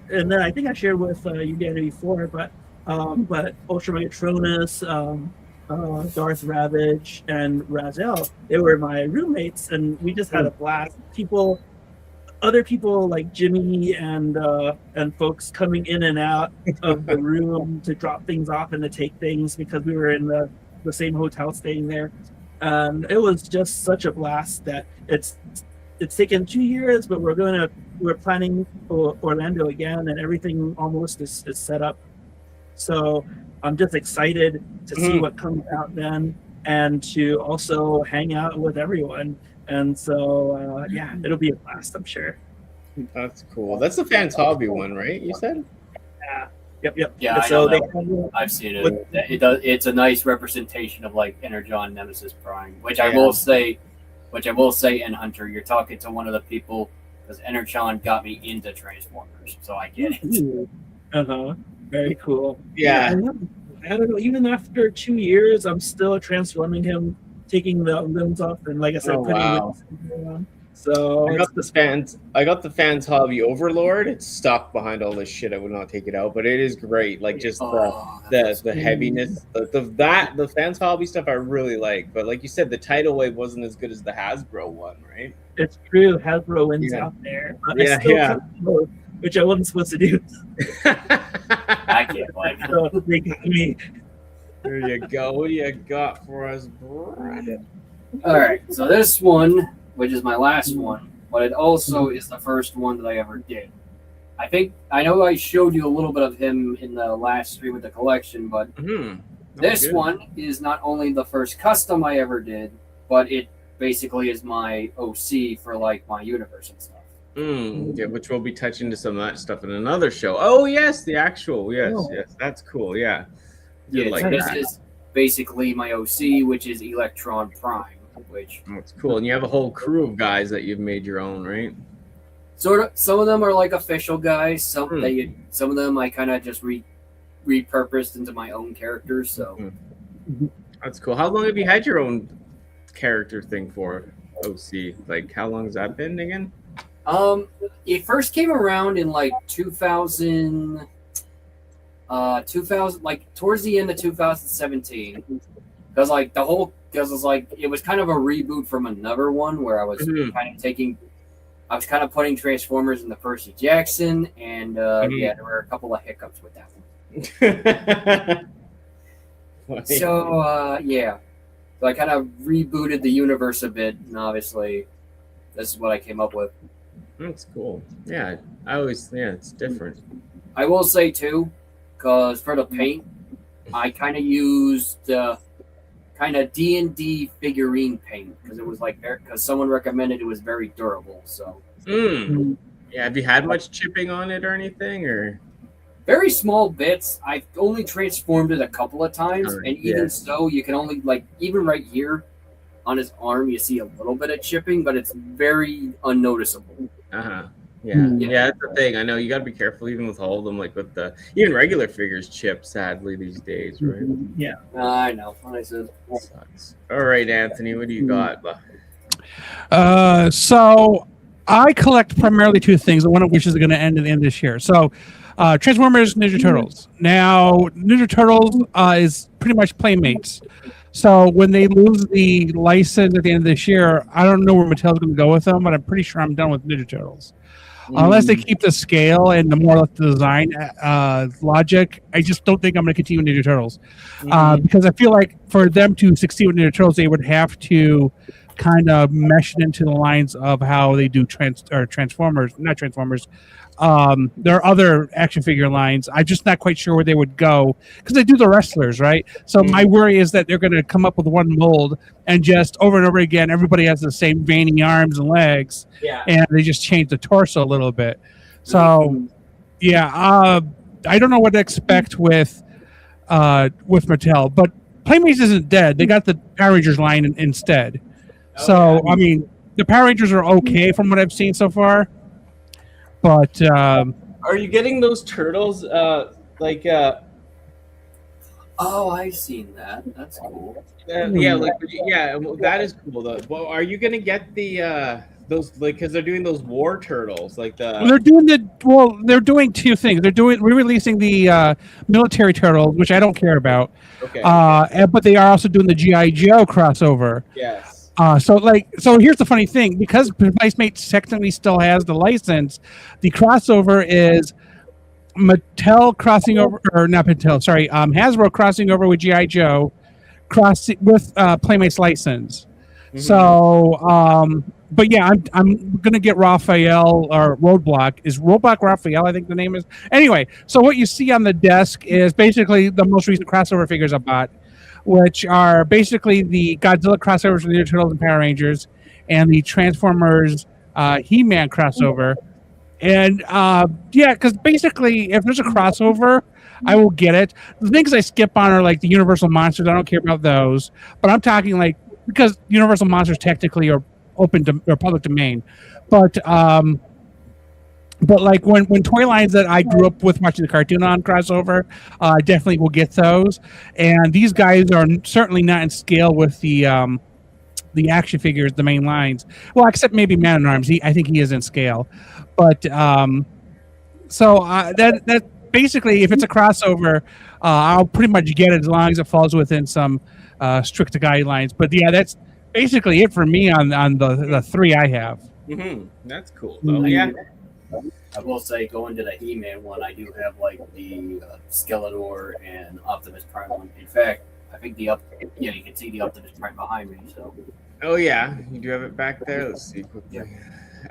then I think I shared with you guys before, but Ultra Megatronus, Darth Ravage, and Razel, they were my roommates, and we just had a blast. Other people like Jimmy and folks coming in and out of the room to drop things off and to take things, because we were in the same hotel staying there, and it was just such a blast that it's taken 2 years, but we're planning for Orlando again, and everything almost is set up. So I'm just excited to see what comes out then, and to also hang out with everyone. And so, it'll be a blast, I'm sure. That's cool. That's the Fans Hobby one, right? You said? Yeah. Yep. Yeah, so I've seen it. It's a nice representation of like Energon Nemesis Prime, which I will say, and Hunter, you're talking to one of the people, because Energon got me into Transformers, so I get it. Very cool. Yeah. I don't know. Even after 2 years, I'm still transforming him, taking the limbs off, and like I said, putting it on. So I got the Fans Hobby Overlord. It's stuck behind all this shit. I would not take it out, but it is great. Like just the heaviness, the Fans Hobby stuff I really like. But like you said, the tidal wave wasn't as good as the Hasbro one, right? It's true. Hasbro wins out there. But I still which I wasn't supposed to do. I can't like it. So they got me. There you go. What do you got for us, Brad? All right. So this one, which is my last one, but it also is the first one that I ever did. I know I showed you a little bit of him in the last stream with the collection, but this one is not only the first custom I ever did, but it basically is my OC for like my universe and stuff. Yeah, which we'll be touching to some of that stuff in another show. Oh yes, the actual yes, that's cool. Yeah, this is basically my OC, which is Electron Prime. That's cool, and you have a whole crew of guys that you've made your own, right? Sort of. Some of them are like official guys. Some of them I kind of just repurposed into my own characters. So that's cool. How long have you had your own character thing for OC? Like, how long has that been again? It first came around in like 2000, like towards the end of 2017, because it was kind of a reboot from another one where I was kind of taking I was kind of putting Transformers in the Percy Jackson, and yeah, there were a couple of hiccups with that one. So yeah, so I kind of rebooted the universe a bit, and obviously, this is what I came up with. That's cool. Yeah, it's different. I will say too, because for the paint, I kind of used kind of D&D figurine paint because it was because someone recommended it was very durable. So yeah, have you had much chipping on it or anything, or very small bits? I've only transformed it a couple of times, and even so, you can only even right here on his arm, you see a little bit of chipping, but it's very unnoticeable. Yeah, that's the thing. I know you got to be careful, even with all of them, like with the even regular figures chip, sadly these days, right? Yeah, I know. What I said. Sucks. All right, Anthony, what do you got? So I collect primarily two things, one of which is going to end at the end of this year. So Transformers, Ninja Turtles. Now, Ninja Turtles is pretty much Playmates. So when they lose the license at the end of this year, I don't know where Mattel's going to go with them, but I'm pretty sure I'm done with Ninja Turtles. Unless they keep the scale and the more or less the design logic, I just don't think I'm going to continue with Ninja Turtles. Because I feel like for them to succeed with Ninja Turtles, they would have to kind of mesh it into the lines of how they do Transformers, not Transformers. There are other action figure lines. I'm just not quite sure where they would go because they do the wrestlers, right? So my worry is that they're going to come up with one mold and just over and over again, everybody has the same veiny arms and legs, and they just change the torso a little bit. So, I don't know what to expect with Mattel, but Playmates isn't dead. They got the Power Rangers line instead. I mean, the Power Rangers are okay from what I've seen so far. But are you getting those turtles? Oh, I've seen that. That's cool. That is cool though. Well, are you gonna get the those because they're doing those war turtles they're doing two things. They're re-releasing the military turtles, which I don't care about. Okay. But they are also doing the G.I. Joe crossover. Yes. So here's the funny thing, because Playmates technically still has the license, the crossover is Mattel crossing over, or not Mattel, sorry, Hasbro crossing over with G.I. Joe, with Playmates license. So, but yeah, I'm gonna get Raphael or Roadblock. Is Roadblock Raphael? I think the name is. Anyway, so what you see on the desk is basically the most recent crossover figures I bought, which are basically the Godzilla crossovers from the Ninja Turtles and Power Rangers, and the Transformers He-Man crossover. And because basically, if there's a crossover, I will get it. The things I skip on are like the Universal Monsters. I don't care about those. But I'm talking because Universal Monsters technically are public domain. But like when toy lines that I grew up with watching the cartoon on crossover, I definitely will get those. And these guys are certainly not in scale with the action figures, the main lines. Well, except maybe Man at Arms. I think he is in scale. But that basically, if it's a crossover, I'll pretty much get it as long as it falls within some strict guidelines. But yeah, that's basically it for me on the three I have. That's cool though. Yeah. I will say, going to the He-Man one, I do have the Skeletor and Optimus Prime one. In fact, I think you can see the Optimus Prime behind me. So. Oh yeah, you do have it back there. Let's see quickly.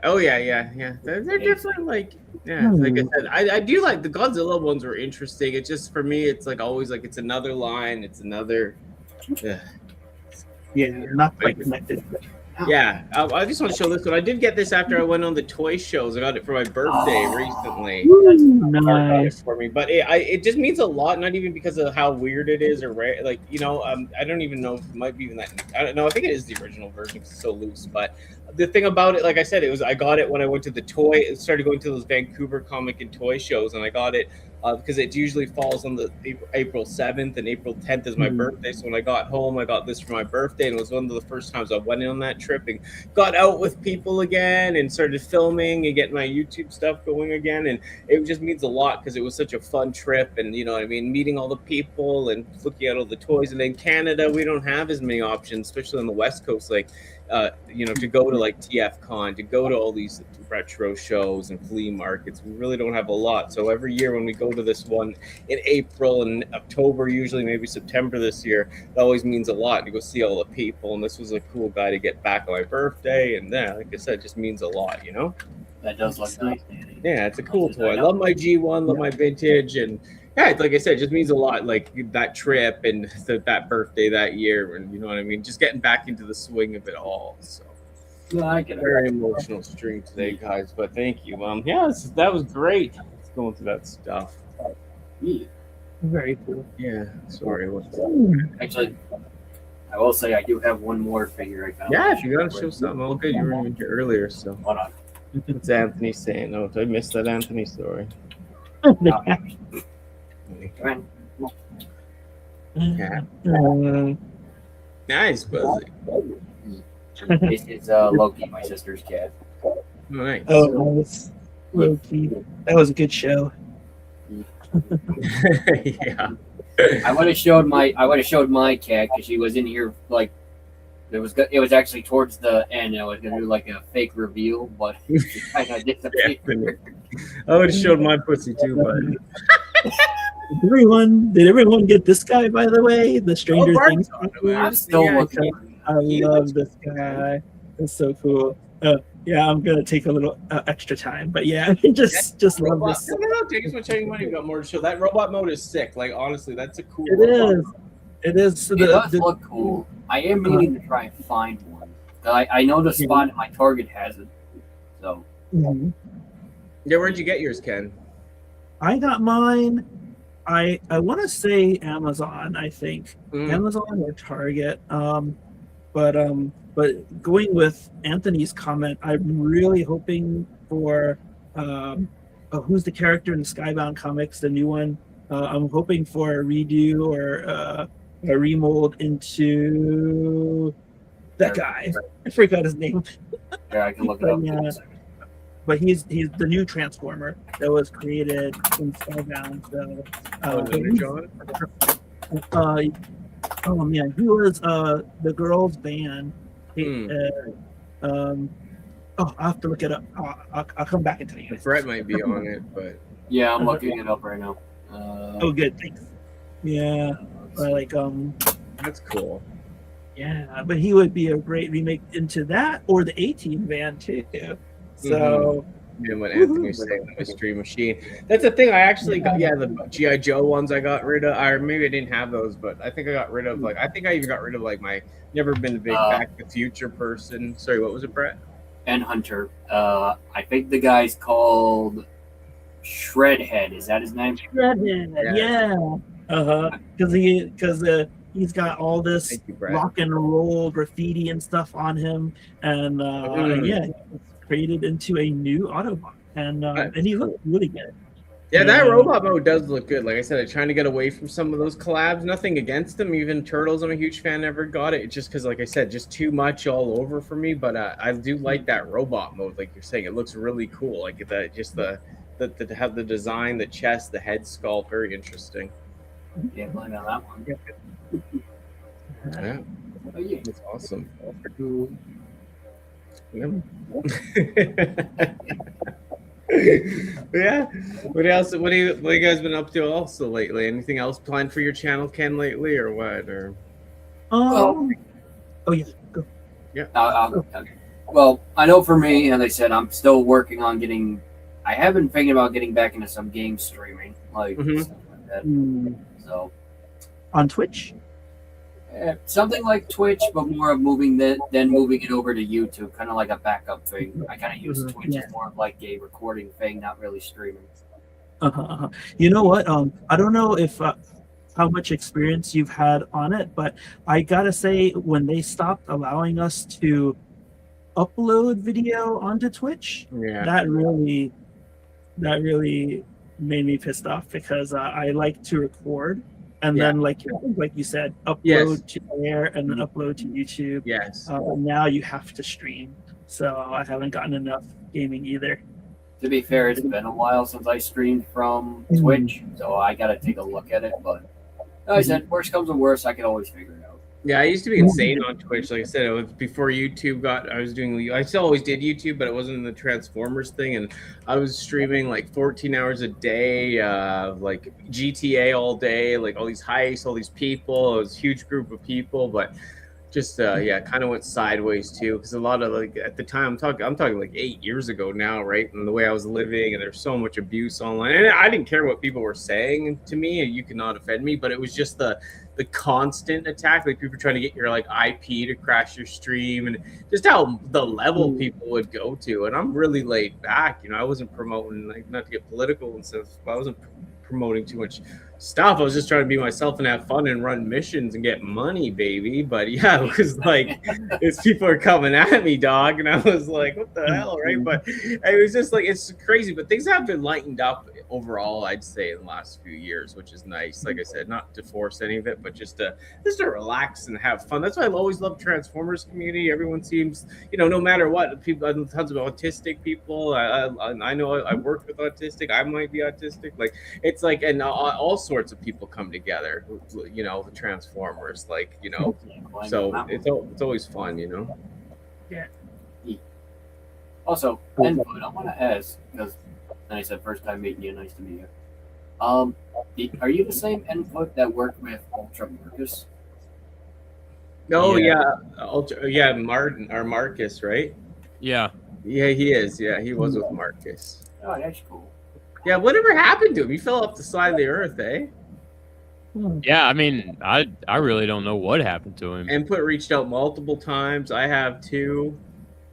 Oh yeah. They're different. Like I said, I do like the Godzilla ones were interesting. It's just for me, it's always it's another line. It's another. Yeah, you're not quite connected. Yeah, I just want to show this one. I did get this after I went on the toy shows. I got it for my birthday recently. Nice for me, but it just means a lot. Not even because of how weird it is or rare. I don't even know if it might be even that. I don't know. I think it is the original version because it's so loose. But the thing about it, like I said, I got it when I went to started going to those Vancouver comic and toy shows, and I got it because it usually falls on the April 7th and April 10th is my birthday. So when I got home, I got this for my birthday, and it was one of the first times I went on that trip and got out with people again and started filming and getting my YouTube stuff going again. And it just means a lot because it was such a fun trip, and you know what I mean, meeting all the people and looking at all the toys. And in Canada, we don't have as many options, especially on the West Coast. to go to like TFCon, to go to all these retro shows and flea markets. We really don't have a lot. So every year when we go to this one in April and October, usually maybe September this year, that always means a lot to go see all the people. And this was a cool guy to get back on my birthday. And yeah, like I said, it just means a lot, That does look nice, Danny. Yeah, it's a cool toy. I love my G1, love my vintage, and yeah, like I said, it just means a lot. Like that trip and that birthday that year, and you know what I mean. Just getting back into the swing of it all. So, very emotional stream today, guys. But thank you. Yeah, that was great. Let's go into that stuff. Yeah. Very cool. Yeah. Sorry. Actually, I will say I do have one more figure I found. Yeah, if you gotta show something, all good. You were in here earlier, so. Hold on. What's Anthony saying? Oh, did I miss that Anthony story? Yeah. Nice, Buzzy. This is Loki, my sister's cat. Nice. Oh, nice. Loki. That was a good show. Yeah. I would have showed my cat because she was in here like it was actually towards the end. I was gonna do like a fake reveal, but she kind of disappeared. I would have showed my pussy too, but Did everyone get this guy, by the way? The Stranger Things. I'm still looking. I love this guy. It's so cool. Yeah, I'm gonna take a little extra time, but yeah, just love this. No, take as much time you want. You got more to show. That robot mode is sick. Like honestly, that's a cool. It is. So it does look cool. I am meaning to try and find one. I know the spot in my Target has it. So. Mm-hmm. Yeah, where'd you get yours, Ken? I got mine. I want to say Amazon. I think Amazon or Target. But going with Anthony's comment, I'm really hoping for who's the character in the Skybound comics, the new one. I'm hoping for a redo or a remold into that guy. I forgot his name. Yeah, I can look it up. Yeah. But he's the new Transformer that was created in Skybound. Oh man, he was the girls' band. I'll have to look it up. I'll come back and tell you. Brett might be on it, but yeah, I'm looking it up right now. Oh, good, thanks. Yeah, that's cool. Yeah, but he would be a great remake into that or the A-Team band too. So. And what Anthony was saying, the Mystery Machine. That's the thing. I actually got the G.I. Joe ones I got rid of. Or maybe I didn't have those, but I think I got rid of I think I even got rid of my never been a big Back to the Future person. Sorry, what was it, Brett? And Hunter. I think the guy's called Shredhead. Is that his name? Shredhead, yeah. Because he's got all this rock and roll graffiti and stuff on him, and it's created into a new Autobot, and he looked really good. Yeah, that robot mode does look good. Like I said, I'm trying to get away from some of those collabs. Nothing against them. Even Turtles, I'm a huge fan. Never got it. It's just because, like I said, just too much all over for me. But I do like that robot mode. Like you're saying, it looks really cool. Like that, just the have the design, the chest, the head sculpt, very interesting. Yeah, blame on that one. Yeah, it's awesome. Yeah. What else? What have you guys been up to also lately? Anything else planned for your channel, Ken, lately, or what? Or oh yeah, go. Yeah. I'll go. Okay. Well, I know for me, as I said, I'm still working on getting. I have been thinking about getting back into some game streaming, stuff like that. So, on Twitch. Something like Twitch, but more of moving it over to YouTube, kind of like a backup thing. I kind of use Twitch as more of like a recording thing, not really streaming. You know what? I don't know if how much experience you've had on it, but I gotta say, when they stopped allowing us to upload video onto Twitch, that really made me pissed off because I like to record. And then, like you said, upload to there and then upload to YouTube. Yes. Now you have to stream. So I haven't gotten enough gaming either. To be fair, it's been a while since I streamed from Twitch, so I got to take a look at it. But like I said, worst comes to worst, I can always figure it out. Yeah, I used to be insane on Twitch. Like I said, it was before YouTube got. I still always did YouTube, but it wasn't in the Transformers thing, and I was streaming like 14 hours a day, like GTA all day, like all these heists, all these people. It was a huge group of people, but just yeah, kind of went sideways too, because a lot of, like, at the time, I'm talking like 8 years ago now, right? And the way I was living, and there's so much abuse online, and I didn't care what people were saying to me. You cannot offend me, but it was just the constant attack, like people trying to get your like IP to crash your stream, and just how the level people would go to. And I'm really laid back, you know. I wasn't promoting, like, not to get political and stuff, but I wasn't promoting too much stuff. I was just trying to be myself and have fun and run missions and get money, baby. But yeah, it was like, it's people are coming at me, dog, and I was like, what the hell, right? But it was just like, it's crazy. But things have been lightened up overall, I'd say, in the last few years, which is nice. Like I said, not to force any of it, but just to relax and have fun. That's why I've always loved Transformers community. Everyone seems, you know, no matter what, people, tons of autistic people. I know I work with autistic. I might be autistic. Like, it's like, and all sorts of people come together, you know, the Transformers, like, you know, so it's always fun, you know. Yeah. Also, I want to ask, because I said first time meeting you, nice to meet you. Are you the same input that worked with Ultra Marcus? Oh yeah, yeah, Martin or Marcus, right? Yeah, he is. Yeah, he was with Marcus. Oh, that's cool. Yeah, whatever happened to him? He fell off the side of the earth, eh? Yeah, I mean, I really don't know what happened to him. Input reached out multiple times. I have too.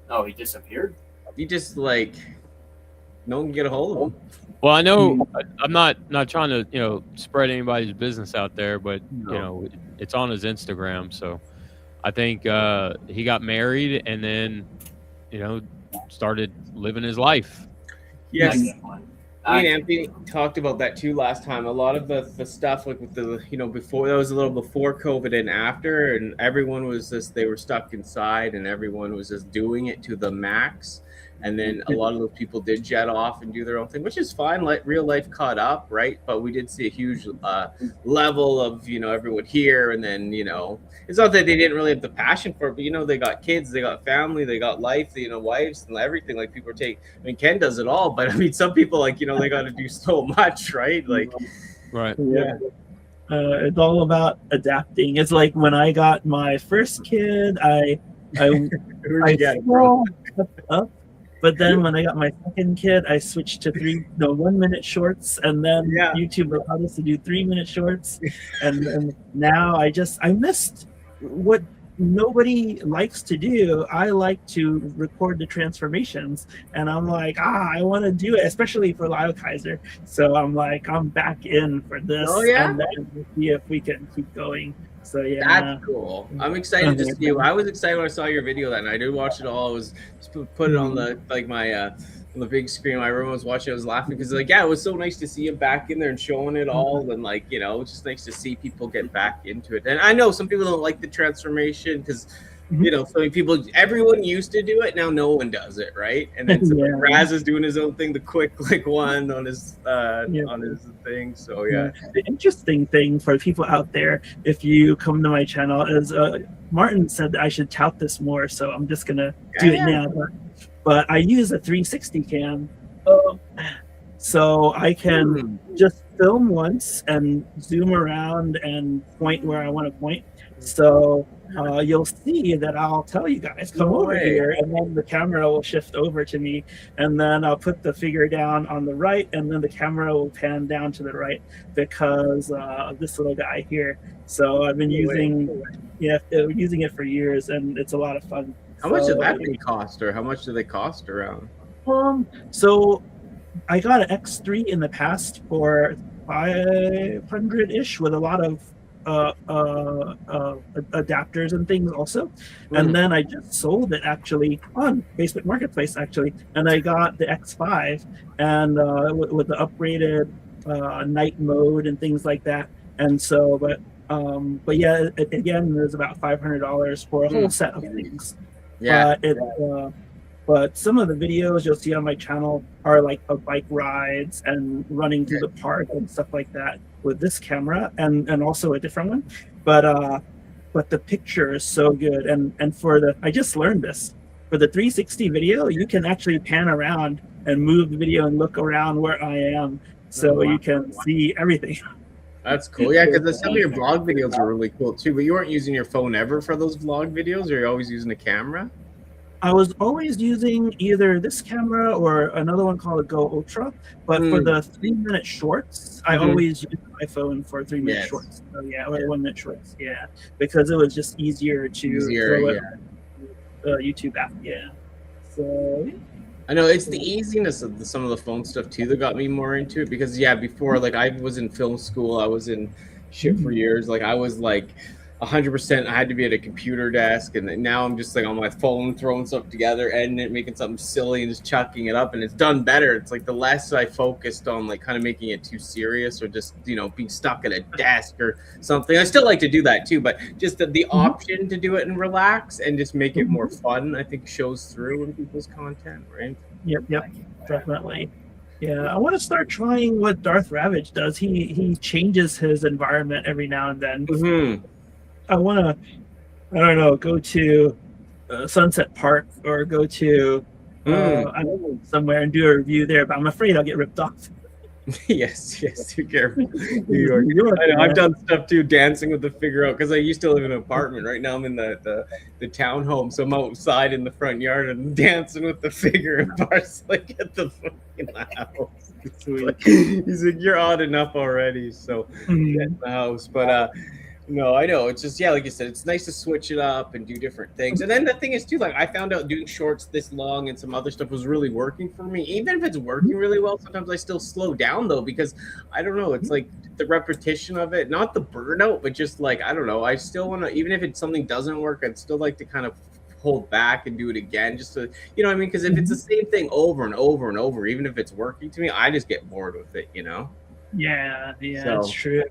Oh, he disappeared? He just, like, no one can get a hold of him. Well, I know I'm not trying to, you know, spread anybody's business out there, but you know, it's on his Instagram. So I think he got married and then, you know, started living his life. Yes. Me and Anthony talked about that too last time. A lot of the stuff, like with the, you know, before, that was a little before COVID and after, and everyone was just, they were stuck inside and everyone was just doing it to the max. And then a lot of those people did jet off and do their own thing, which is fine. Like, real life caught up, right? But we did see a huge level of, you know, everyone here. And then, you know, it's not that they didn't really have the passion for it, but, you know, they got kids, they got family, they got life, you know, wives and everything. Like, people are taking, I mean, Ken does it all, but I mean, some people, like, you know, they got to do so much, right? Like, right. Yeah. It's all about adapting. It's like when I got my first kid, I scrolled up. But then when I got my second kid, I switched to 1 minute shorts, and then YouTube allowed us to do 3 minute shorts. And now I missed what nobody likes to do. I like to record the transformations, and I'm like, I want to do it, especially for Lyle Kaiser. So I'm like, I'm back in for this. Oh, yeah? And then we'll see if we can keep going. So yeah, that's cool. I'm excited to see you. I was excited when I saw your video that night. I did watch it all. I was just put it on the, like, my on the big screen. My room, I was watching. I was laughing because, like, yeah, it was so nice to see you back in there and showing it all. And, like, you know, it's just nice to see people get back into it. And I know some people don't like the transformation because, you know, so many people, everyone used to do it. Now no one does it, right? And then so Raz is doing his own thing, the quick click one on his thing. So yeah. The interesting thing for people out there, if you come to my channel, is Martin said that I should tout this more, so I'm just gonna do it now. But I use a 360 cam, so I can just film once and zoom around and point where I want to point. So you'll see that I'll tell you guys, come over here, and then the camera will shift over to me, and then I'll put the figure down on the right, and then the camera will pan down to the right because of this little guy here. So I've been using it for years, and it's a lot of fun. How much did that thing cost, or how much do they cost around? So I got an X3 in the past for 500-ish with a lot of adapters and things also, and then I just sold it actually on Facebook Marketplace actually, and I got the X5 and with the upgraded night mode and things like that. And so but yeah, again, there's about $500 for a whole set of things. But some of the videos you'll see on my channel are like bike rides and running through the park and stuff like that with this camera, and also a different one. But but the picture is so good. And I just learned this. For the 360 video, you can actually pan around and move the video and look around where I am, so you can see everything. That's cool. Yeah, because some of your vlog videos are really cool too. But you weren't using your phone ever for those vlog videos, or you're always using a camera? I was always using either this camera or another one called a Go Ultra. But for the 3-minute shorts, I always use my phone for 3-minute shorts. So yeah, or 1-minute shorts. Yeah, because it was just easier to throw it YouTube app. Yeah. So. I know it's the easiness of some of the phone stuff too that got me more into it, because before, like, I was in film school, I was in shit for years, like I was like 100% I had to be at a computer desk, and now I'm just like on my phone throwing stuff together, editing it, making something silly and just chucking it up, and it's done better. It's like the less I focused on like kind of making it too serious or just being stuck at a desk or something. I still like to do that too, but just the option to do it and relax and just make it more fun, I think shows through in people's content, right? Yep, definitely. Yeah, I want to start trying what Darth Ravage does. He changes his environment every now and then. I want to, I don't know, go to Sunset Park or go to I don't know, somewhere and do a review there, but I'm afraid I'll get ripped off. yes, be careful. New York. I know, I've done stuff too, dancing with the figure out, because I used to live in an apartment. Right now I'm in the townhome, so I'm outside in the front yard and dancing with the figure and bars like at the fucking house. He's like, you're odd enough already, so in the house. But no, I know. It's just, like you said, it's nice to switch it up and do different things. And then the thing is, too, like, I found out doing shorts this long and some other stuff was really working for me. Even if it's working really well, sometimes I still slow down, though, because, I don't know, it's like the repetition of it, not the burnout, but just like, I don't know, I still want to, even if something doesn't work, I'd still like to kind of hold back and do it again, just to, you know what I mean? Because if it's the same thing over and over and over, even if it's working to me, I just get bored with it, you know? Yeah, so, that's true.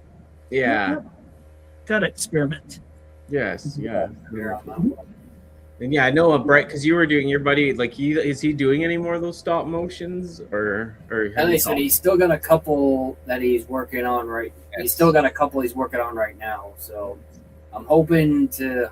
Yeah. Gotta experiment. Yes, yeah. And I know Bright, because you were doing your buddy, like, is he doing any more of those stop motions, or? At least he's still got a couple that he's working on right. Yes. He's still got a couple he's working on right now. So I'm hoping to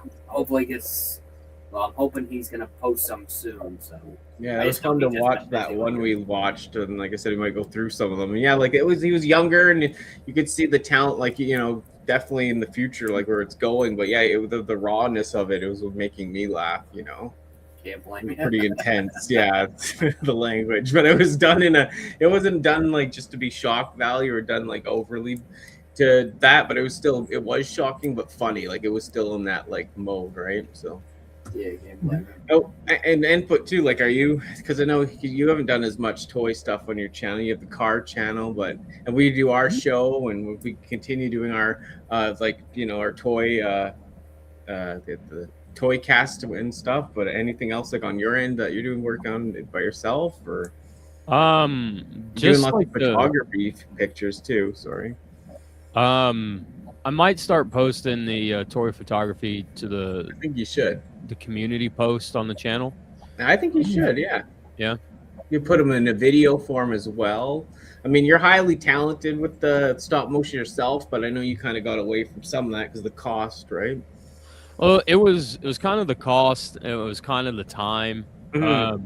I'm hoping he's gonna post some soon. So yeah, it was fun to watch that one we watched, and like I said, we might go through some of them. And like he was younger, and you could see the talent, like definitely in the future, like where it's going. But the rawness of it was making me laugh. Can't blame me. Pretty intense, the language, but it was done it wasn't done like just to be shock value or done like overly to that, but it was shocking but funny. Like it was still in that like mode, right? So. Yeah, can't blame me. Oh, and input too. Like, are you? Because I know you haven't done as much toy stuff on your channel. You have the car channel, and we do our show, and we continue doing our our toy the toy cast and stuff. But anything else like on your end that you're doing work on by yourself, or just doing lots of photography pictures too? Sorry. I might start posting the toy photography to I think you should. The community post on the channel. I think you should, yeah. You put them in a video form as well. I mean, you're highly talented with the stop motion yourself, but I know you kind of got away from some of that because of the cost, right? Well, it was kind of the cost. It was kind of the time. To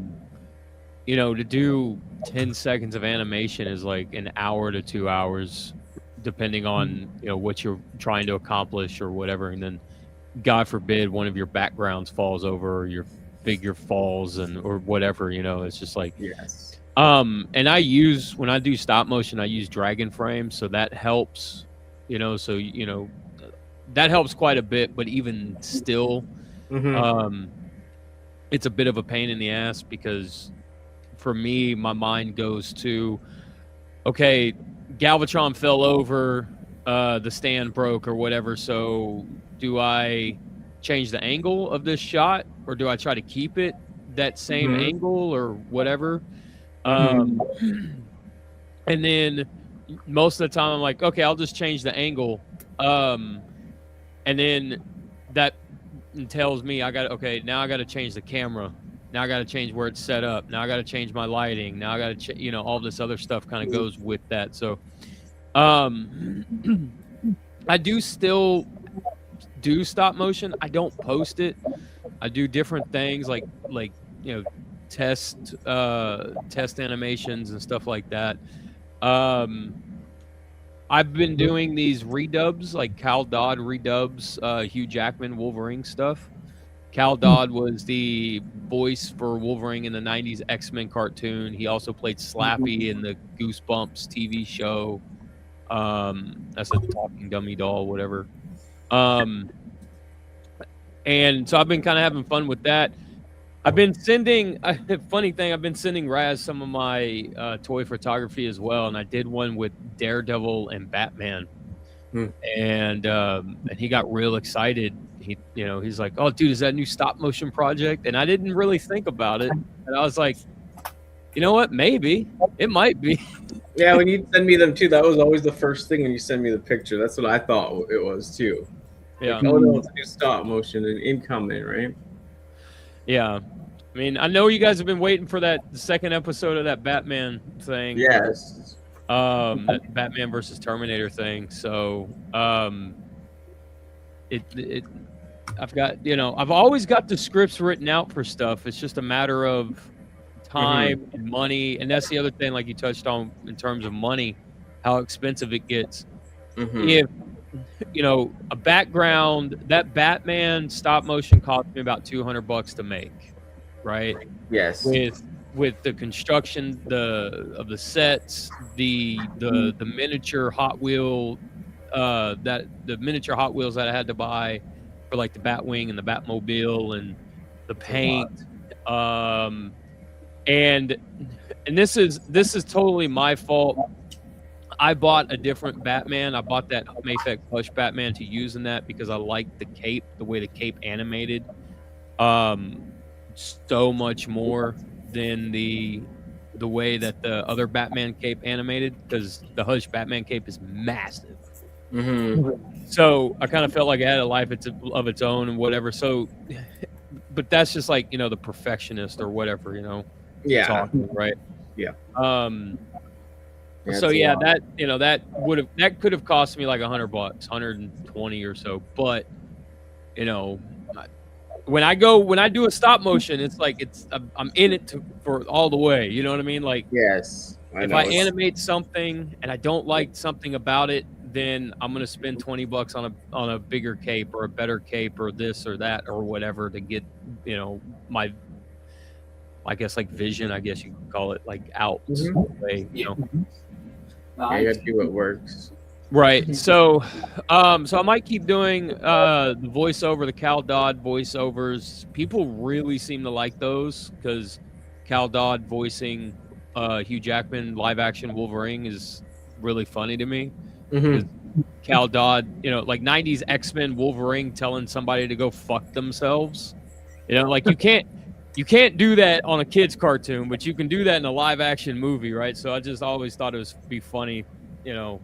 do 10 seconds of animation is like an hour to 2 hours, depending on what you're trying to accomplish or whatever, and then God forbid one of your backgrounds falls over or your figure falls or whatever, it's just like, yes. And when I do stop motion, I use Dragon Frame. So that helps, that helps quite a bit, but even still, it's a bit of a pain in the ass because for me, my mind goes to, okay, Galvatron fell over, the stand broke or whatever. So do I change the angle of this shot, or do I try to keep it that same angle or whatever? And then most of the time I'm like, okay, I'll just change the angle. And then that tells me now I got to change the camera. Now I got to change where it's set up. Now I got to change my lighting. Now I got to, all this other stuff kind of goes with that. So, I do still do stop motion. I don't post it. I do different things like test animations and stuff like that. I've been doing these redubs, like Cal Dodd redubs, Hugh Jackman Wolverine stuff. Cal Dodd was the voice for Wolverine in the 90s X-Men cartoon. He also played Slappy in the Goosebumps TV show. That's a talking dummy doll, whatever. And so I've been kind of having fun with that. I've been sending, funny thing, I've been sending Raz some of my toy photography as well. And I did one with Daredevil and Batman. And he got real excited. He's like, "Oh, dude, is that a new stop motion project?" And I didn't really think about it. And I was like, you know what? Maybe it might be. Yeah, when you send me them too, that was always the first thing when you send me the picture. That's what I thought it was too. Yeah. Like, oh no, it's a new stop motion and incoming, right? Yeah. I mean, I know you guys have been waiting for the second episode of that Batman thing. Yes. That Batman versus Terminator thing. So, I've always got the scripts written out for stuff. It's just a matter of time and money. And that's the other thing, like you touched on in terms of money, how expensive it gets. If, a background, that Batman stop motion cost me about $200 to make, right? Yes. With the construction of the sets, the miniature Hot Wheel, the miniature Hot Wheels that I had to buy for like the Batwing and the Batmobile and the paint, and this is totally my fault. I bought a different Batman. I bought that Mayfek plush Batman to use in that because I liked the cape, the way the cape animated, so much more than the way that the other Batman cape animated, because the Hush Batman cape is massive. So I kind of felt like it had a life of its own and whatever. So, but that's just like, the perfectionist or whatever, Yeah. talking, right? Yeah. So yeah, that could have cost me like $100, 120 or so. But when I do a stop motion, it's like I'm in it for all the way. You know what I mean? Like, yes. If I animate something and I don't like something about it, then I'm gonna spend $20 on a bigger cape or a better cape or this or that or whatever to get my, I guess, like vision, I guess you could call it, like out way, you gotta do what works. Right. So I might keep doing the voiceover, the Cal Dodd voiceovers. People really seem to like those because Cal Dodd voicing Hugh Jackman live action Wolverine is really funny to me. Cal Dodd, like 90s X-Men Wolverine telling somebody to go fuck themselves. Like you can't do that on a kid's cartoon, but you can do that in a live action movie, right? So I just always thought it would be funny, to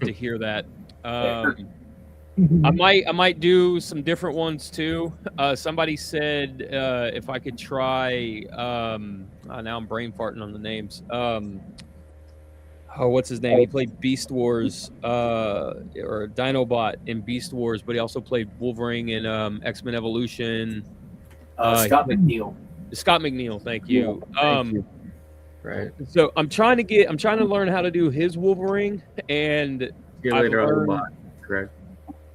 hear that. I might do some different ones too. Somebody said if I could try. Now I'm brain farting on the names. What's his name? He played Beast Wars or Dinobot in Beast Wars, but he also played Wolverine in X-Men Evolution. Scott McNeil. Scott McNeil, thank you. Thank you. Right. So I'm trying to learn how to do his Wolverine, and correct.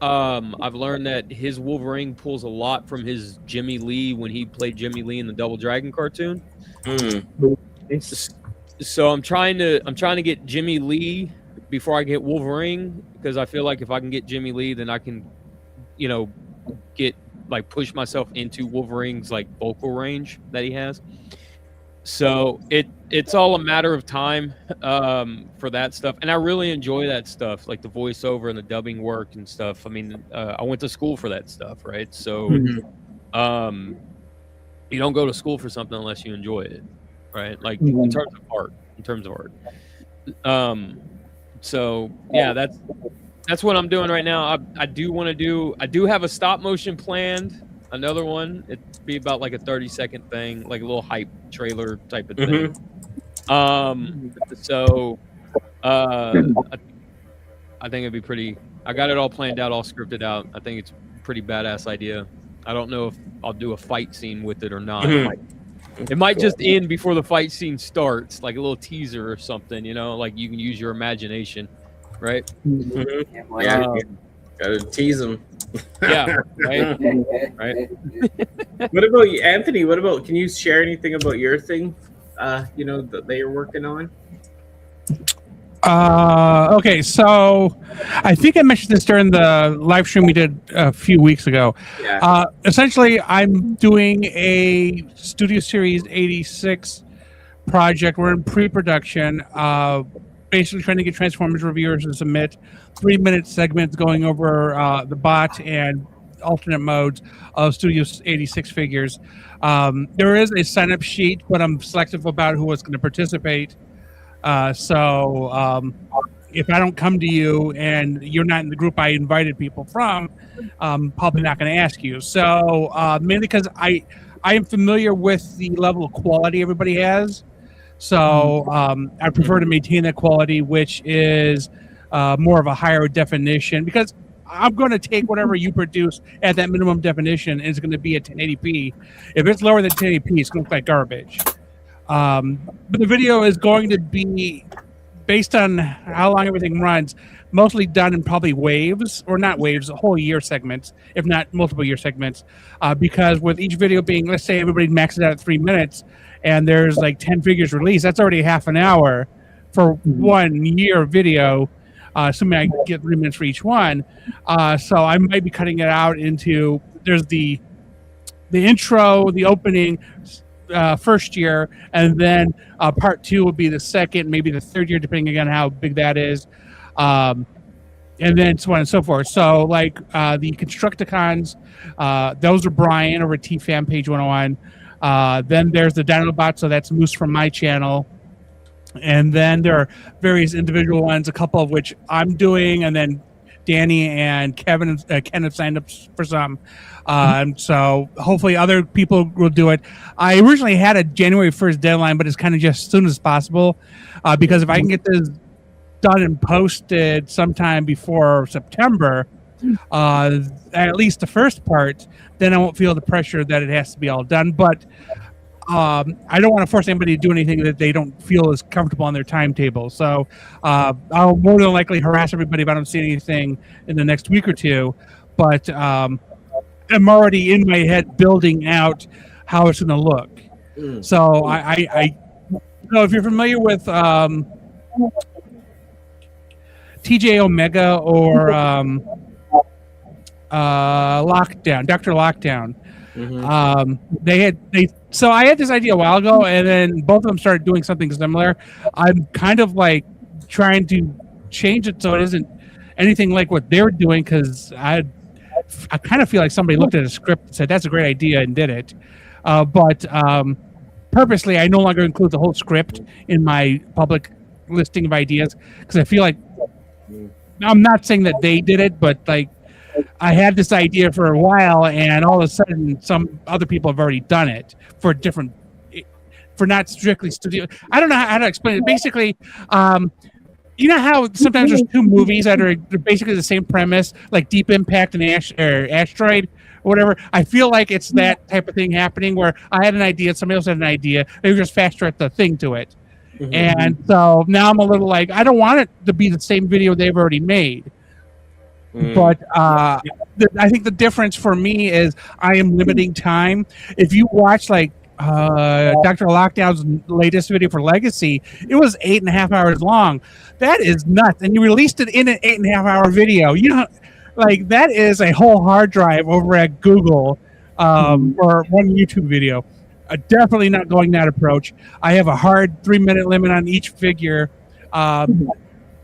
I've learned that his Wolverine pulls a lot from his Jimmy Lee when he played Jimmy Lee in the Double Dragon cartoon. So I'm trying to get Jimmy Lee before I get Wolverine, because I feel like if I can get Jimmy Lee, then I can, get like push myself into Wolverine's like vocal range that he has. So it's all a matter of time for that stuff, and I really enjoy that stuff, like the voiceover and the dubbing work and stuff. I mean, I went to school for that stuff, right? So you don't go to school for something unless you enjoy it, right? Like in terms of art. So yeah, that's what I'm doing right now. I do have a stop motion planned, another one. It'd be about like a 30-second thing, like a little hype trailer type of thing. So I think it'd be pretty I got it all planned out, all scripted out. I think it's a pretty badass idea. I don't know if I'll do a fight scene with it or not. It might just end before the fight scene starts, like a little teaser or something, you know, like you can use your imagination, right? Yeah, gotta tease them. Yeah, right. Right. What about you, Anthony? What about? Can you share anything about your thing? You know, that you're working on. Okay, so I think I mentioned this during the live stream we did a few weeks ago. Yeah. Essentially, I'm doing a Studio Series 86 project. We're in pre-production, basically trying to get Transformers reviewers to submit 3-minute segments going over the bot and alternate modes of Studio 86 figures. There is a sign-up sheet, but I'm selective about who is going to participate. So if I don't come to you and you're not in the group I invited people from, I'm probably not going to ask you. So mainly because I am familiar with the level of quality everybody has. So I prefer to maintain that quality, which is more of a higher definition, because I'm going to take whatever you produce at that minimum definition, and it's going to be at 1080p. If it's lower than 1080p, it's going to look like garbage. But the video is going to be based on how long everything runs, mostly done in probably waves, or not waves, whole year segments, if not multiple year segments, because with each video being, let's say everybody maxes out at 3 minutes and there's like 10 figures released, that's already half an hour for 1 year video, assuming I get 3 minutes for each one. So I might be cutting it out into, there's the intro, the opening, first year, and then part 2 would be the second, maybe the third year, depending on how big that is, and then so on and so forth. So like the Constructicons, those are Brian over at TFAM page 101. Then there's the Dinobot, so that's Moose from my channel, and then there are various individual ones, a couple of which I'm doing, and then Danny and Ken have signed up for some. So hopefully other people will do it. I originally had a January 1st deadline, but it's kind of just as soon as possible, because if I can get this done and posted sometime before September, at least the first part, then I won't feel the pressure that it has to be all done. But I don't want to force anybody to do anything that they don't feel is comfortable on their timetable. So I'll more than likely harass everybody if I don't see anything in the next week or two. But I'm already in my head building out how it's going to look. So I know if you're familiar with TJ Omega or Lockdown, Dr. Lockdown. So I had this idea a while ago, and then both of them started doing something similar. I'm kind of like trying to change it so it isn't anything like what they're doing, because I kind of feel like somebody looked at a script and said, that's a great idea, and did it. But purposely, I no longer include the whole script in my public listing of ideas, because I feel like, I'm not saying that they did it, but like, I had this idea for a while, and all of a sudden, some other people have already done it for not strictly studio. I don't know how to explain it. Basically, you know how sometimes there's two movies that are basically the same premise, like Deep Impact and Asteroid or whatever. I feel like it's that type of thing happening where I had an idea, somebody else had an idea, they were just faster at the thing to it. And so now I'm a little like, I don't want it to be the same video they've already made. But I think the difference for me is I am limiting time. If you watch like Dr. Lockdown's latest video for Legacy, it was 8.5 hours long. That is nuts. And you released it in an 8.5 hour video. You know, like that is a whole hard drive over at Google for one YouTube video. Definitely not going that approach. I have a hard 3-minute limit on each figure.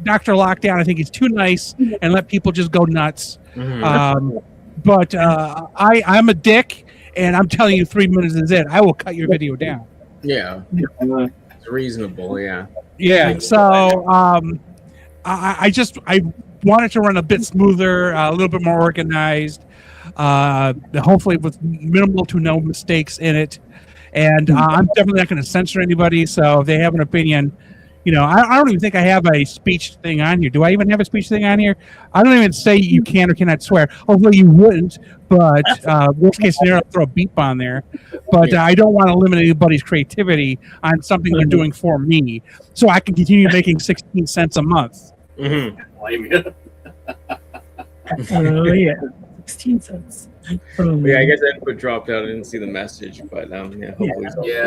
Dr. Lockdown, I think he's too nice and let people just go nuts. But I'm a dick, and I'm telling you 3 minutes is it. I will cut your video down. Yeah. It's reasonable, yeah. Yeah, so I wanted to run a bit smoother, a little bit more organized, hopefully with minimal to no mistakes in it. And I'm definitely not going to censor anybody, so if they have an opinion, You know, I don't even think I have a speech thing on here. Do I even have a speech thing on here? I don't even say you can or cannot swear. Hopefully you wouldn't, but worst case scenario, I'll throw a beep on there. But I don't want to limit anybody's creativity on something they're doing for me, so I can continue making 16 cents a month. Mm-hmm. Oh yeah, 16 cents. Yeah, I guess input dropped out. I didn't see the message, but yeah, hopefully.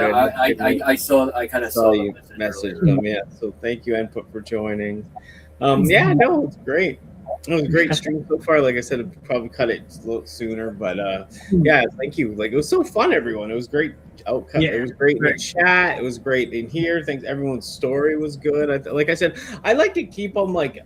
I kind of saw you message them. Yeah, so thank you, input, for joining. Yeah, no, it's great. It was a great stream so far. Like I said, I'd probably cut it a little sooner, but yeah, thank you. Like, it was so fun, everyone. It was great outcome. Yeah, it was great in the chat. It was great in here. Thanks. Everyone's story was good. Like I said, I like to keep them like,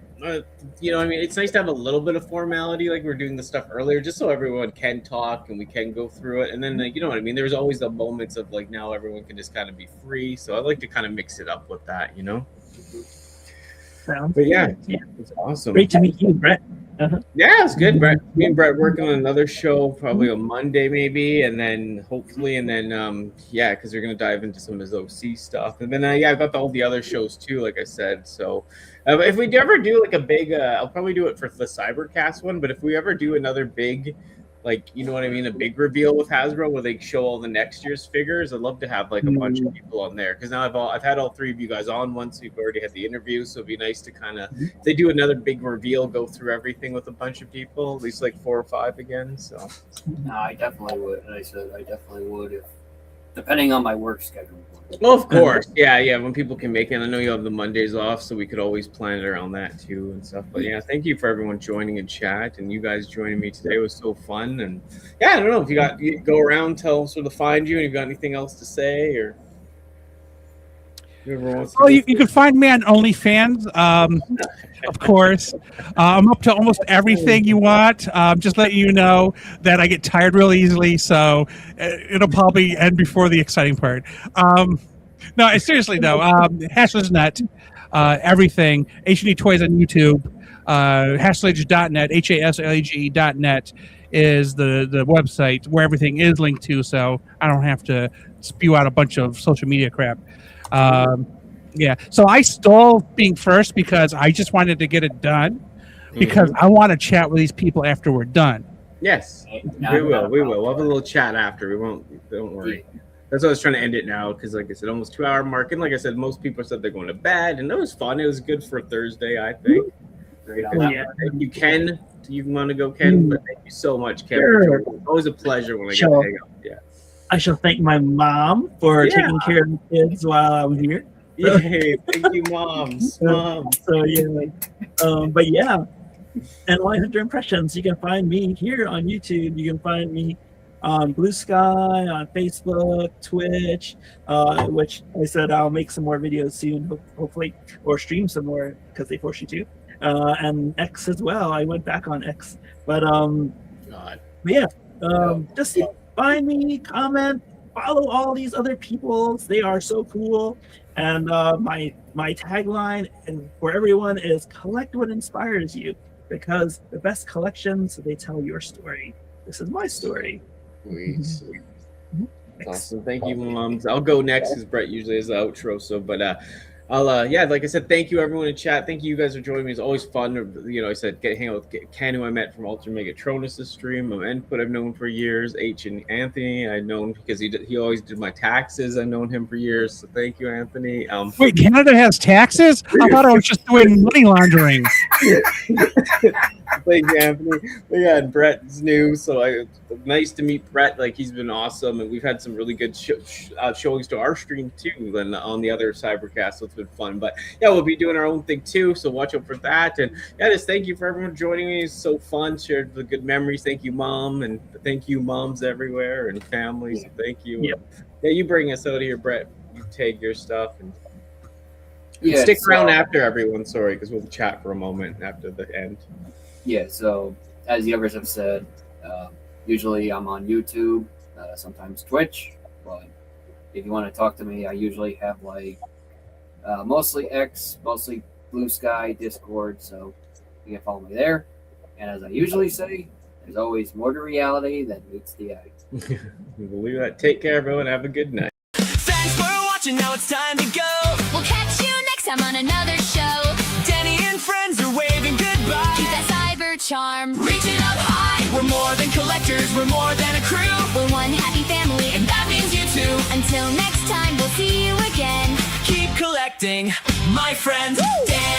you know, I mean, it's nice to have a little bit of formality, like we were doing the stuff earlier, just so everyone can talk and we can go through it. And then, like, you know what I mean? There's always the moments of like, now everyone can just kind of be free. So I like to kind of mix it up with that, you know? But yeah, it's awesome. Great to meet you, Brett. Yeah, it's good, Brett. Me and Brett working on another show, probably on Monday, maybe, and then hopefully, and then yeah, because we're gonna dive into some of his OC stuff, and then yeah, I've got all the other shows too, like I said. So if we ever do like a big, I'll probably do it for the Cybercast one. But if we ever do another big, like, you know what I mean, a big reveal with Hasbro where they show all the next year's figures, I'd love to have like a bunch of people on there, because now I've had all three of you guys on once. We've already had the interview, so it'd be nice to kind of, if they do another big reveal, go through everything with a bunch of people, at least like 4 or 5 again. So no, I definitely would. And I said I definitely would, if depending on my work schedule. Well, of course, yeah, when people can make it. I know you have the Mondays off, so we could always plan it around that too and stuff. But yeah, thank you for everyone joining in chat, and you guys joining me today was so fun. And yeah, I don't know if you go around, tell us where to find you, and you got anything else to say, or whoever wants to. Well, you can find me on OnlyFans, of course. I'm up to almost everything you want. Just letting you know that I get tired real easily, so it'll probably end before the exciting part. No, seriously though, Haslage.net, everything. H&E Toys on YouTube, haslage.net, haslage.net is the website where everything is linked to, so I don't have to spew out a bunch of social media crap. Yeah, so I stole being first because I just wanted to get it done, because I want to chat with these people after we're done. Yes, we will. We'll have a little chat after. We won't. Don't worry. That's why I was trying to end it now, because, like I said, almost 2-hour mark, and like I said, most people said they're going to bed, and it was fun. It was good for Thursday, I think. You can. You want to go, Ken? But thank you so much, Ken. Sure. It's always a pleasure when I get to hang out. Yeah. I shall thank my mom for taking care of the kids while I was here. Yay, thank you, moms. So yeah, but yeah, and NY Impressions. You can find me here on YouTube. You can find me on Blue Sky, on Facebook, Twitch, which I said I'll make some more videos soon, hopefully, or stream some more because they force you to, and X as well. I went back on X, but just find me, comment, follow all these other people. They are so cool. And my tagline and for everyone is collect what inspires you, because the best collections, they tell your story. This is my story. Sweet. Awesome. Thank you, moms. I'll go next because Brett usually has the outro. So, but I'll like I said, thank you everyone in chat. Thank you guys for joining me. It's always fun. You know, I said hang out with Ken, who I met from Ultra Megatronus' stream. Input I've known for years. H and Anthony I've known because he always did my taxes. I've known him for years. So thank you, Anthony. Wait, Canada has taxes? I thought I was just doing money laundering. Thank you, Anthony. Yeah, and Brett's new, so nice to meet Brett. Like, he's been awesome, and we've had some really good showings to our stream too, and on the other Cybercast, so it's been fun. But yeah, we'll be doing our own thing too, so watch out for that. And yeah, just thank you for everyone joining me. It's so fun, shared the good memories. Thank you, Mom, and thank you, moms everywhere and families. Yeah. Thank you. Yep. Yeah, you bring us out of here, Brett. You tag your stuff and stick around after everyone. Sorry, because we'll chat for a moment after the end. Yeah, so as the others have said, usually I'm on YouTube, sometimes Twitch, but if you want to talk to me, I usually have like mostly X, mostly Blue Sky, Discord, so you can follow me there. And as I usually say, there's always more to reality than meets the eye. We believe that. Take care, everyone. Have a good night. Thanks for watching. Now it's time to go. We'll catch you next time on another show. Danny and friends are waving goodbye. Keep that cyber charm. Reaching up high. We're more than collectors, we're more than a crew. We're one happy family, And that means you too. until next time, we'll see you again. Keep collecting, my friends. Danny